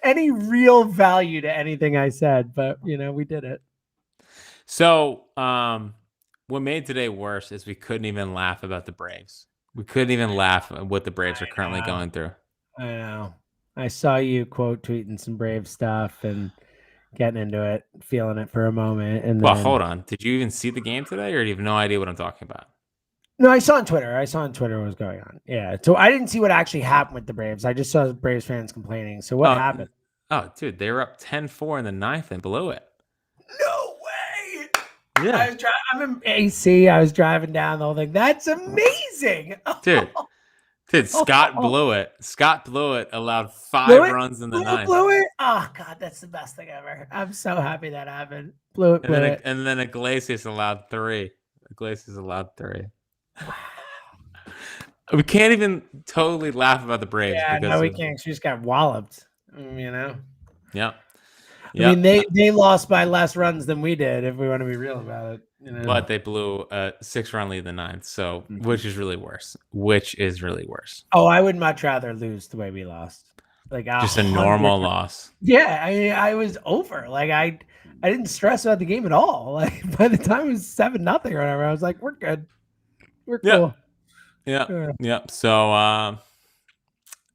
any real value to anything I said, but we did it. So, what made today worse is we couldn't even laugh about the Braves. We couldn't even laugh at what the Braves are currently going through. I know. I saw you quote tweeting some Brave stuff and getting into it, feeling it for a moment. And well, hold on. Did you even see the game today, or do you have no idea what I'm talking about? No, I saw on Twitter. What was going on. Yeah. So I didn't see what actually happened with the Braves. I just saw the Braves fans complaining. So what happened? Oh, dude, they were up 10-4 in the 9th and blew it. No way. Yeah. I'm in AC. I was driving down the whole thing. That's amazing. Dude, Scott blew it. Scott blew it, allowed 5 runs in the 9th. Blew it? Oh, God, that's the best thing ever. I'm so happy that happened. Blew it. And then Iglesias allowed 3. We can't even totally laugh about the Braves. Yeah, no, we can't. She just got walloped, Yeah. I mean, they lost by less runs than we did, if we want to be real about it. But they blew a 6-run lead in the 9th, so which is really worse. Oh, I would much rather lose the way we lost. like Just a normal loss. Yeah, I was over. Like I didn't stress about the game at all. Like by the time it was 7-0 or whatever, I was like, we're good. We're cool. Yep. So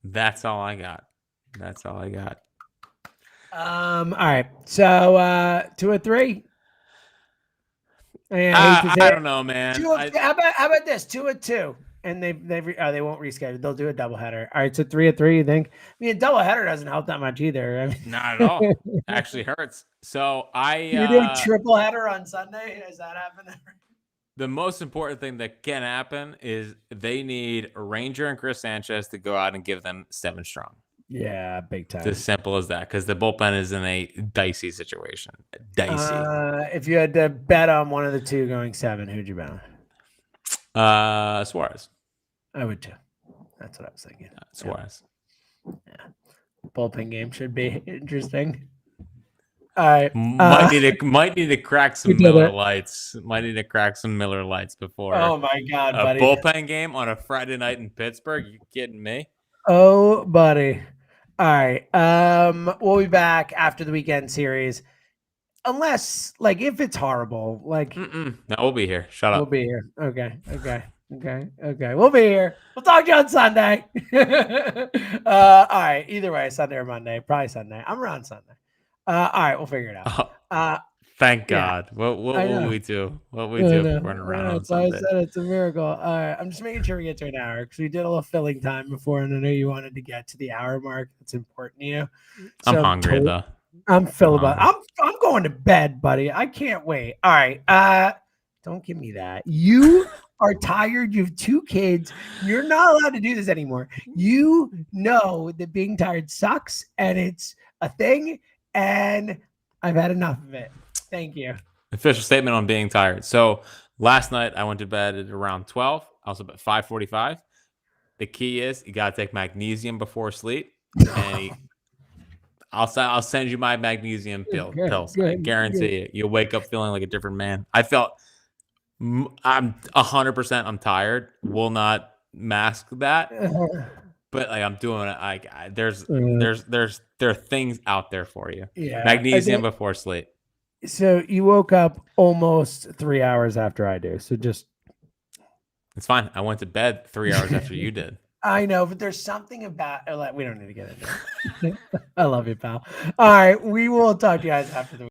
that's all I got. All right. So 2 or 3. I hate to say I it. don't know, man. How about this? 2 or 2. And they won't reschedule. They'll do a doubleheader. All right, so 3 or 3. You think? I mean, a doubleheader doesn't help that much either. I mean, Not at all. Actually hurts. So you're doing triple header on Sunday. Has that happened? The most important thing that can happen is they need Ranger and Chris Sanchez to go out and give them 7 strong. Yeah, big time. It's as simple as that, because the bullpen is in a dicey situation. If you had to bet on one of the two going 7, who'd you bet on? Suarez. I would too. That's what I was thinking. Suarez. Yeah. Bullpen game should be interesting. All right. Might need to crack some Miller Lights. Might need to crack some Miller Lights before. Oh my God, a buddy! Bullpen game on a Friday night in Pittsburgh. You kidding me? Oh, buddy. All right. We'll be back after the weekend series, unless if it's horrible. No, we'll be here. Shut up. We'll be here. Okay. We'll be here. We'll talk to you on Sunday. All right. Either way, Sunday or Monday. Probably Sunday. I'm around Sunday. All right, we'll figure it out. Thank God. What will we do? What will we do if we're running around on Sunday? I said it's a miracle. All right, I'm just making sure we get to an hour because we did a little filling time before, and I know you wanted to get to the hour mark. That's important to you. So I'm hungry though. I'm filibuster. I'm going to bed, buddy. I can't wait. All right. Don't give me that. You are tired. You have 2 kids. You're not allowed to do this anymore. You know that being tired sucks, and it's a thing. And I've had enough of it. Thank you. Official statement on being tired. So last night I went to bed at around 12. I was up at 5:45. The key is you gotta take magnesium before sleep. And I'll send you my magnesium pills. I guarantee it. You'll wake up feeling like a different man. I'm 100%. I'm tired. Will not mask that. But I'm doing it. There are things out there for you. Yeah, magnesium before sleep. So you woke up almost 3 hours after I do. So it's fine. I went to bed 3 hours after you did. I know, but there's something about we don't need to get into it. I love you, pal. All right, we will talk to you guys after the